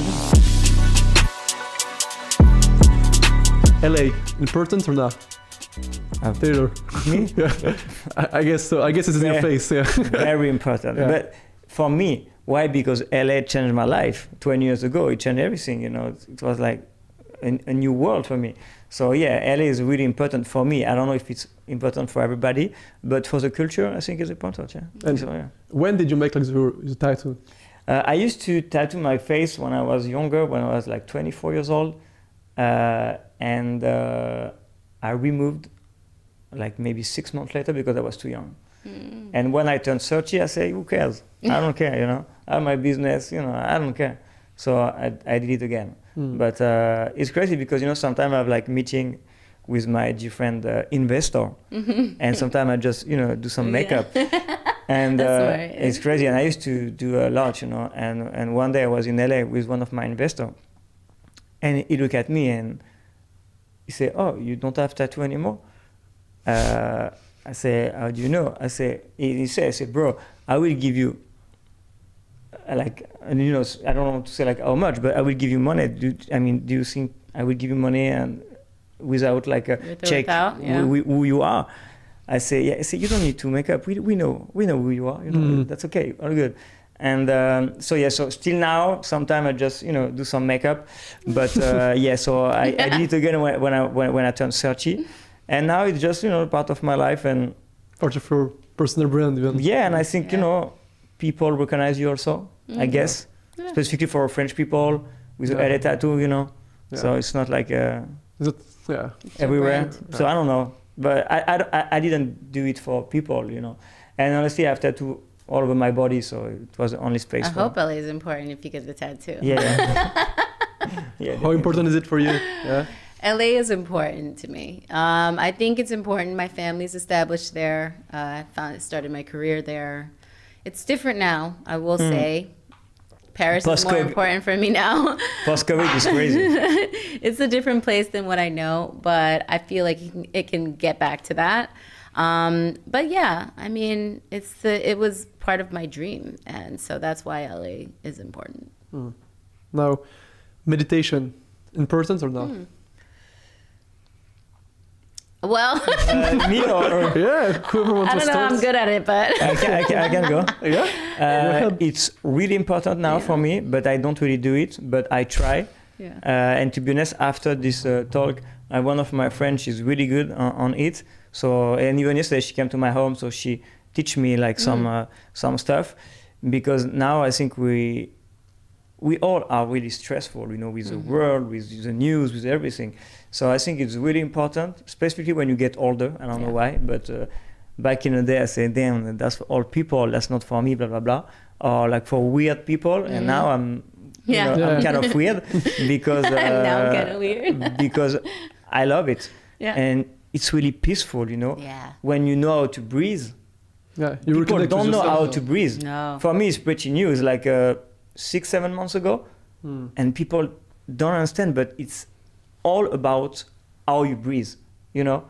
Speaker 3: LA, important or not? Taylor.
Speaker 2: Me?
Speaker 3: I guess so. I guess it's in your face.
Speaker 2: Very important. But for me, why? Because LA changed my life 20 years ago. It changed everything. You know, it was like a new world for me. So LA is really important for me. I don't know if it's important for everybody, but for the culture, I think it's important.
Speaker 3: And when did you make like the tattoo?
Speaker 2: I used to tattoo my face when I was younger, when I was like 24 years old, and I removed like maybe 6 months later because I was too young. And when I turned 30, I say, who cares? I don't care, you know. I have my business, you know, I don't care. So I did it again. But it's crazy because, you know, sometimes I have like meeting with my different investor, and sometimes I just, you know, do some makeup. And it's crazy. And I used to do a lot, you know. And one day I was in LA with one of my investors, and he looked at me and he said, oh, you don't have tattoo anymore? I say, how do you know? He said, bro, I will give you, like, and you know, I don't want to say like how much, but I will give you money. Do you think I will give you money and without like a check who you are? I say, you don't need to make up. We know who you are. You know, that's okay, all good. And so still now, sometimes I just, you know, do some makeup, but so I did it again when I turned 30. And now it's just, you know, part of my life and
Speaker 3: part of your personal brand even.
Speaker 2: Yeah, and I think, you know, people recognize you also, I guess, specifically for French people with a LA tattoo, you know. So it's not like everywhere. So I don't know, but I didn't do it for people, you know. And honestly, I have tattoo all over my body, so it was the only space.
Speaker 1: I hope LA is important if you get the tattoo.
Speaker 3: How important is it for you?
Speaker 1: LA is important to me. I think it's important. My family's established there. I started my career there. It's different now, I will say. Paris is more important for me now.
Speaker 2: Post-COVID is crazy.
Speaker 1: It's a different place than what I know, but I feel like it can get back to that. But yeah, I mean, it was part of my dream, and so that's why LA is important.
Speaker 3: Now, meditation, important or not?
Speaker 1: Well,
Speaker 2: me or
Speaker 3: whoever wants to start.
Speaker 1: I don't know. I'm good at it, but
Speaker 2: I can go. It's really important now for me, but I don't really do it. But I try. And to be honest, after this talk, one of my friends, she's really good on it. So, and even yesterday she came to my home, so she teach me like some stuff, because now I think we all are really stressful, you know, with the world, with the news, with everything. So I think it's really important, especially when you get older. I don't know why, but back in the day I said, damn, that's for old people, that's not for me, blah, blah, blah. Or like for weird people. And now I'm, you know, I'm kind of weird because...
Speaker 1: now I'm kind of weird.
Speaker 2: because I love it.
Speaker 1: Yeah.
Speaker 2: And it's really peaceful, you know,
Speaker 1: Yeah.
Speaker 2: when you know how to breathe.
Speaker 3: Yeah, you
Speaker 2: People don't know how to breathe.
Speaker 1: No.
Speaker 2: For me, it's pretty new. It's like 6-7 months ago, and people don't understand, but it's all about how you breathe, you know?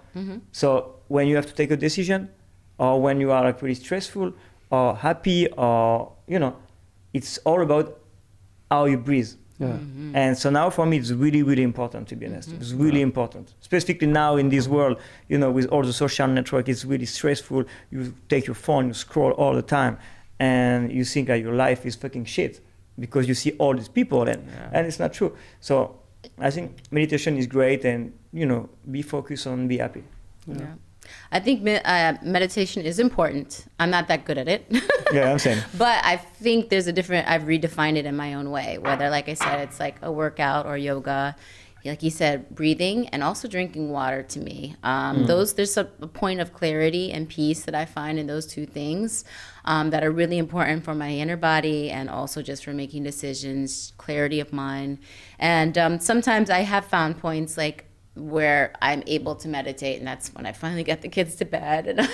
Speaker 2: So when you have to take a decision, or when you are like really stressful, or happy, or, you know, it's all about how you breathe.
Speaker 3: Yeah.
Speaker 2: And so now for me, it's really, really important, to be honest. It's really important. Specifically now in this world, you know, with all the social network, it's really stressful. You take your phone, you scroll all the time, and you think that your life is fucking shit because you see all these people, and it's not true. So I think meditation is great, and, you know, be focused on be happy.
Speaker 1: Yeah. I think meditation is important. I'm not that good at it.
Speaker 2: Yeah, I'm saying.
Speaker 1: But I think there's a different, I've redefined it in my own way, whether, like I said, it's like a workout or yoga. Like you said, breathing and also drinking water to me. There's a point of clarity and peace that I find in those two things that are really important for my inner body and also just for making decisions, clarity of mind. And sometimes I have found points like where I'm able to meditate, and that's when I finally get the kids to bed. And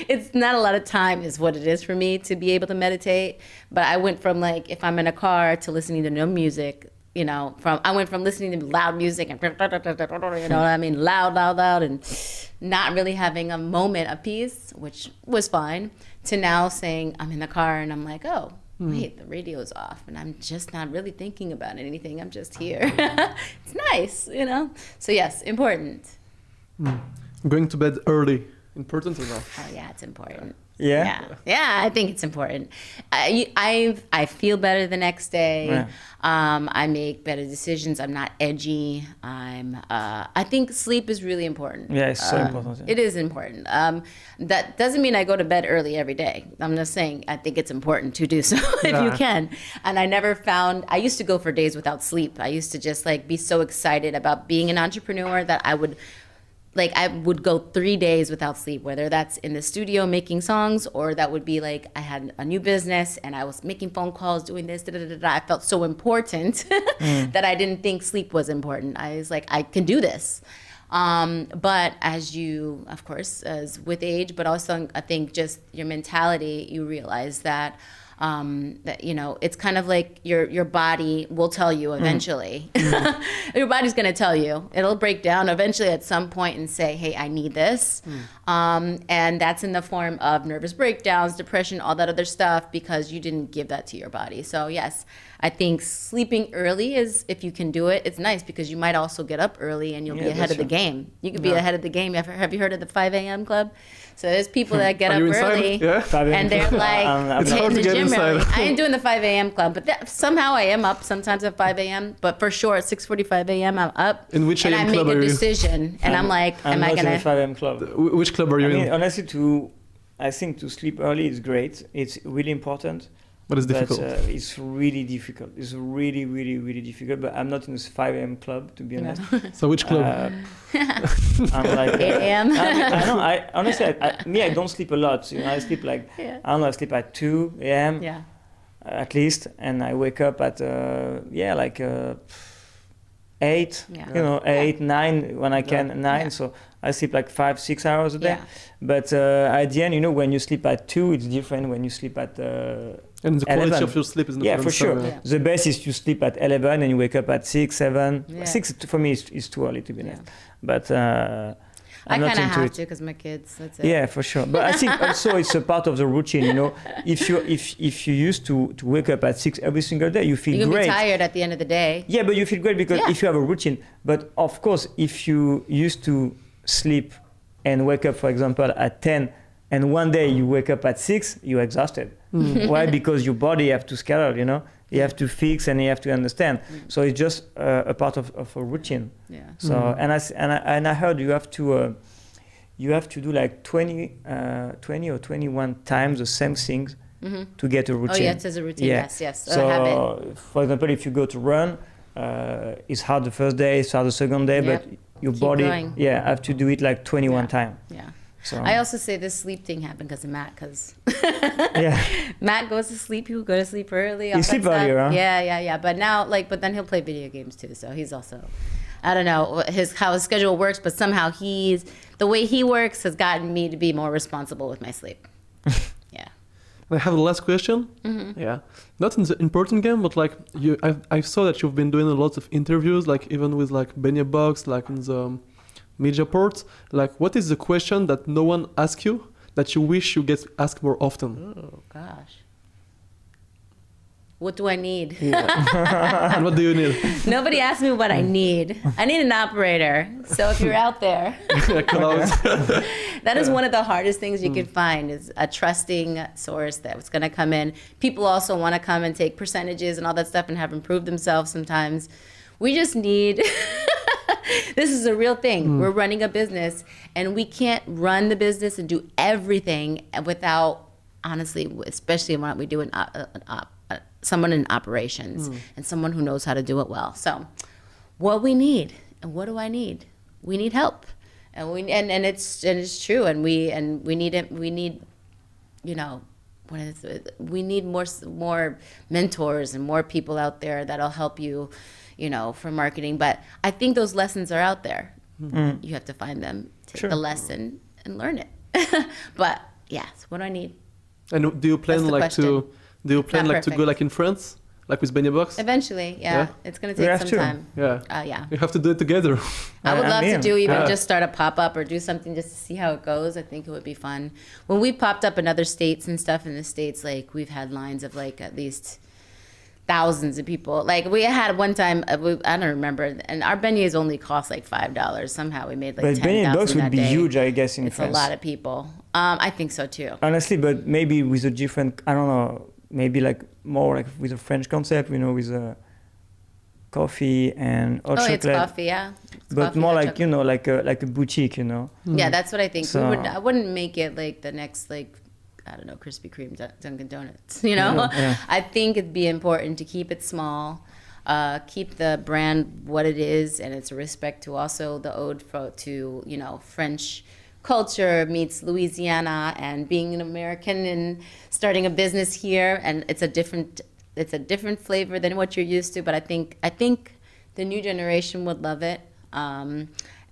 Speaker 1: it's not a lot of time is what it is for me to be able to meditate. But I went from, like, if I'm in a car to listening to no music, you know, I went from listening to loud music and, you know what I mean, loud, and not really having a moment of peace, which was fine, to now saying I'm in the car and I'm like, oh, wait, the radio's off and I'm just not really thinking about anything. I'm just here. It's nice, you know? So yes, important.
Speaker 3: Going to bed early, important or not?
Speaker 1: Oh yeah, it's important.
Speaker 2: Yeah?
Speaker 1: Yeah, I think it's important. I feel better the next day.
Speaker 2: Yeah.
Speaker 1: I make better decisions. I'm not edgy. I think sleep is really important.
Speaker 2: Yeah, it's so important. Yeah.
Speaker 1: It is important. That doesn't mean I go to bed early every day. I'm just saying I think it's important to do so if you can. And I used to go for days without sleep. I used to just like be so excited about being an entrepreneur that I would go 3 days without sleep, whether that's in the studio making songs, or that would be like I had a new business and I was making phone calls, doing this, I felt so important that I didn't think sleep was important. I was like, I can do this. But as you, of course, as with age, but also I think just your mentality, you realize that you know, it's kind of like your body will tell you eventually. Your body's going to tell you. It'll break down eventually at some point and say, hey, I need this. And that's in the form of nervous breakdowns, depression, all that other stuff, because you didn't give that to your body. So yes, I think sleeping early is, if you can do it, it's nice because you might also get up early and you'll be ahead of the game. You could be ahead of the game. Have you heard of the 5 a.m. club? So there's people that get up early and they're like hitting the gym early. I ain't doing the 5 a.m. club, but somehow I am up sometimes at 5 a.m. But for sure at 6:45 a.m. I'm up.
Speaker 3: In which
Speaker 1: and
Speaker 3: AM
Speaker 1: I
Speaker 3: club
Speaker 1: make
Speaker 3: are
Speaker 1: a
Speaker 3: you?
Speaker 1: decision, and I'm like, am I
Speaker 2: not in
Speaker 1: gonna?
Speaker 2: the 5 a.m. club.
Speaker 3: Which club are you in?
Speaker 2: Honestly, I think to sleep early is great. It's really important.
Speaker 3: But it's difficult.
Speaker 2: It's really difficult. It's really, really, really difficult. But I'm not in this 5 a.m. club, to be honest.
Speaker 3: So which club?
Speaker 2: I'm like
Speaker 1: 8 a.m.
Speaker 2: I know. Honestly, I don't sleep a lot. You know, I sleep like I don't know. I sleep at 2 a.m.
Speaker 1: Yeah.
Speaker 2: At least, and I wake up at 8.
Speaker 1: Yeah.
Speaker 2: You know, 8, 9 when I can. 9.
Speaker 1: Yeah.
Speaker 2: So I sleep like 5-6 hours a day.
Speaker 1: Yeah.
Speaker 2: But at the end, you know, when you sleep at 2, it's different when you sleep at
Speaker 3: and the quality
Speaker 2: 11.
Speaker 3: of your sleep is not
Speaker 2: for sure.
Speaker 1: Yeah.
Speaker 2: The best is you sleep at 11 and you wake up at 6, 7.
Speaker 1: Yeah.
Speaker 2: 6 for me is too early, to be honest. But
Speaker 1: I
Speaker 2: I'm not
Speaker 1: kind of
Speaker 2: into
Speaker 1: have
Speaker 2: it.
Speaker 1: to because my kids. That's it.
Speaker 2: Yeah, for sure. But I think also it's a part of the routine. You know, if you used to wake up at 6 every single day, you feel
Speaker 1: You're gonna
Speaker 2: great.
Speaker 1: be tired at the end of the day.
Speaker 2: Yeah, but you feel great because if you have a routine. But of course, if you used to sleep and wake up, for example, at 10, and one day you wake up at 6, you're exhausted. Why? Because your body have to schedule. You know, you have to fix and you have to understand. So it's just a part of a routine.
Speaker 1: Yeah.
Speaker 2: So and I heard you have to do like 20 or 21 times the same things to get a routine.
Speaker 1: Oh, yes, as a routine.
Speaker 2: Yeah.
Speaker 1: Yes.
Speaker 2: So, for example, if you go to run, it's hard the first day, it's hard the second day, but your body, have to do it like 21 times.
Speaker 1: Yeah.
Speaker 2: So
Speaker 1: I also say this sleep thing happened because of Matt, because
Speaker 2: yeah.
Speaker 1: Matt goes to sleep. He would go to sleep early.
Speaker 2: You sleep earlier, huh?
Speaker 1: Yeah. But now, but then he'll play video games too. So he's also, I don't know how his schedule works, but somehow the way he works has gotten me to be more responsible with my sleep. Yeah.
Speaker 3: I have the last question. Yeah, not in the important game, but like I saw that you've been doing a lot of interviews, like even with like Benny Box, like in the media ports. Like, what is the question that no one asks you that you wish you get asked more often?
Speaker 1: Oh gosh. What do I need?
Speaker 3: Yeah. And what do you need?
Speaker 1: Nobody asked me what I need. I need an operator. So if you're out there, that is one of the hardest things you can find, is a trusting source that's going to come in. People also want to come and take percentages and all that stuff and have improved themselves sometimes. We just need, this is a real thing. We're running a business, and we can't run the business and do everything without, honestly, especially what we do in someone in operations and someone who knows how to do it well. So what we need, and what do I need? We need help. And it's true, and we need it. We need, we need more mentors and more people out there that'll help you, for marketing. But I think those lessons are out there. You have to find them, take the lesson and learn it. But yes, what do I need?
Speaker 3: And do you plan to go like in France, like with Benny Box?
Speaker 1: Eventually, yeah. It's going to take some time.
Speaker 3: Yeah. You have to do it together.
Speaker 1: I would love to do just start a pop-up or do something just to see how it goes. I think it would be fun. When we popped up in other states and stuff in the States, like we've had lines of like at least thousands of people. Like we had one time, I don't remember, and our beignets only cost like $5. Somehow we made like 10,000 that day.
Speaker 2: But Benny Box would be huge, I guess, in France.
Speaker 1: It's a lot of people. I think so too.
Speaker 2: Honestly, but maybe with a different, I don't know, maybe like more like with a French concept, with a coffee and hot chocolate.
Speaker 1: It's coffee, yeah.
Speaker 2: But more like, like a boutique,
Speaker 1: Yeah, that's what I think. So, I wouldn't make it like the next, like, I don't know, Krispy Kreme, Dunkin' Donuts,
Speaker 2: Yeah.
Speaker 1: I think it'd be important to keep it small, keep the brand what it is, and it's a respect to also the ode to, French culture meets Louisiana and being an American and starting a business here, and it's a different flavor than what you're used to. But I think the new generation would love it.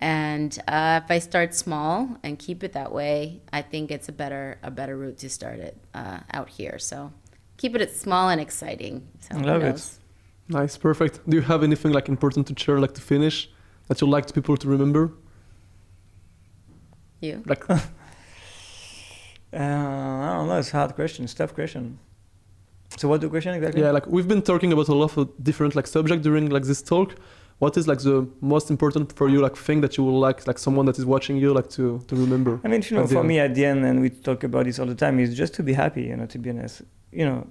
Speaker 1: And if I start small and keep it that way, I think it's a better route to start it out here. So keep it small and exciting. So
Speaker 3: I love it. Nice, perfect. Do you have anything like important to share, like to finish, that you'd like people to remember?
Speaker 1: You?
Speaker 3: Like,
Speaker 2: I don't know. It's a hard question. It's a tough question. So what's the question exactly?
Speaker 3: Yeah, like we've been talking about a lot of different like subjects during like this talk. What is like the most important for you, like thing that you would like someone that is watching you like to remember?
Speaker 2: I mean, for me at the end, and we talk about this all the time, is just to be happy, to be honest. No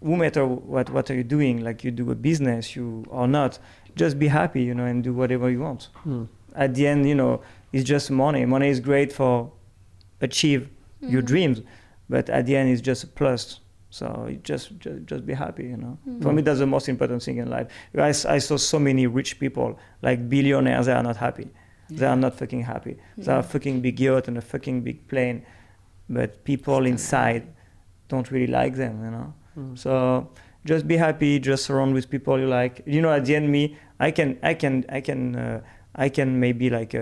Speaker 2: matter what are you doing, like you do a business, you or not, just be happy, and do whatever you want. At the end, it's just money. Money is great for achieve your dreams, but at the end, it's just a plus. So just be happy, For me, that's the most important thing in life. I saw so many rich people, like billionaires, they are not happy. They are not fucking happy. They are a fucking big yacht and a fucking big plane, but people inside don't really like them, So just be happy. Just surround with people you like. At the end, I can maybe like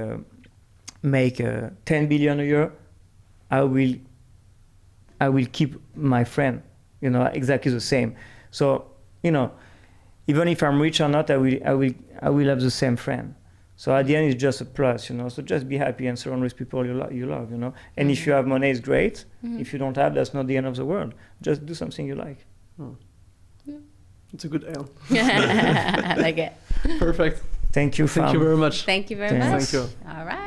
Speaker 2: make 10 billion a year. I will keep my friend. Exactly the same. So, even if I'm rich or not, I will have the same friend. So at the end, it's just a plus, So just be happy and surround with people you love, And if you have money, it's great. If you don't have, that's not the end of the world. Just do something you like.
Speaker 3: It's a good end.
Speaker 1: I like it.
Speaker 3: Perfect.
Speaker 2: Thank you,
Speaker 3: Thank you very much.
Speaker 1: Thank you very much.
Speaker 3: Thank you.
Speaker 1: All right.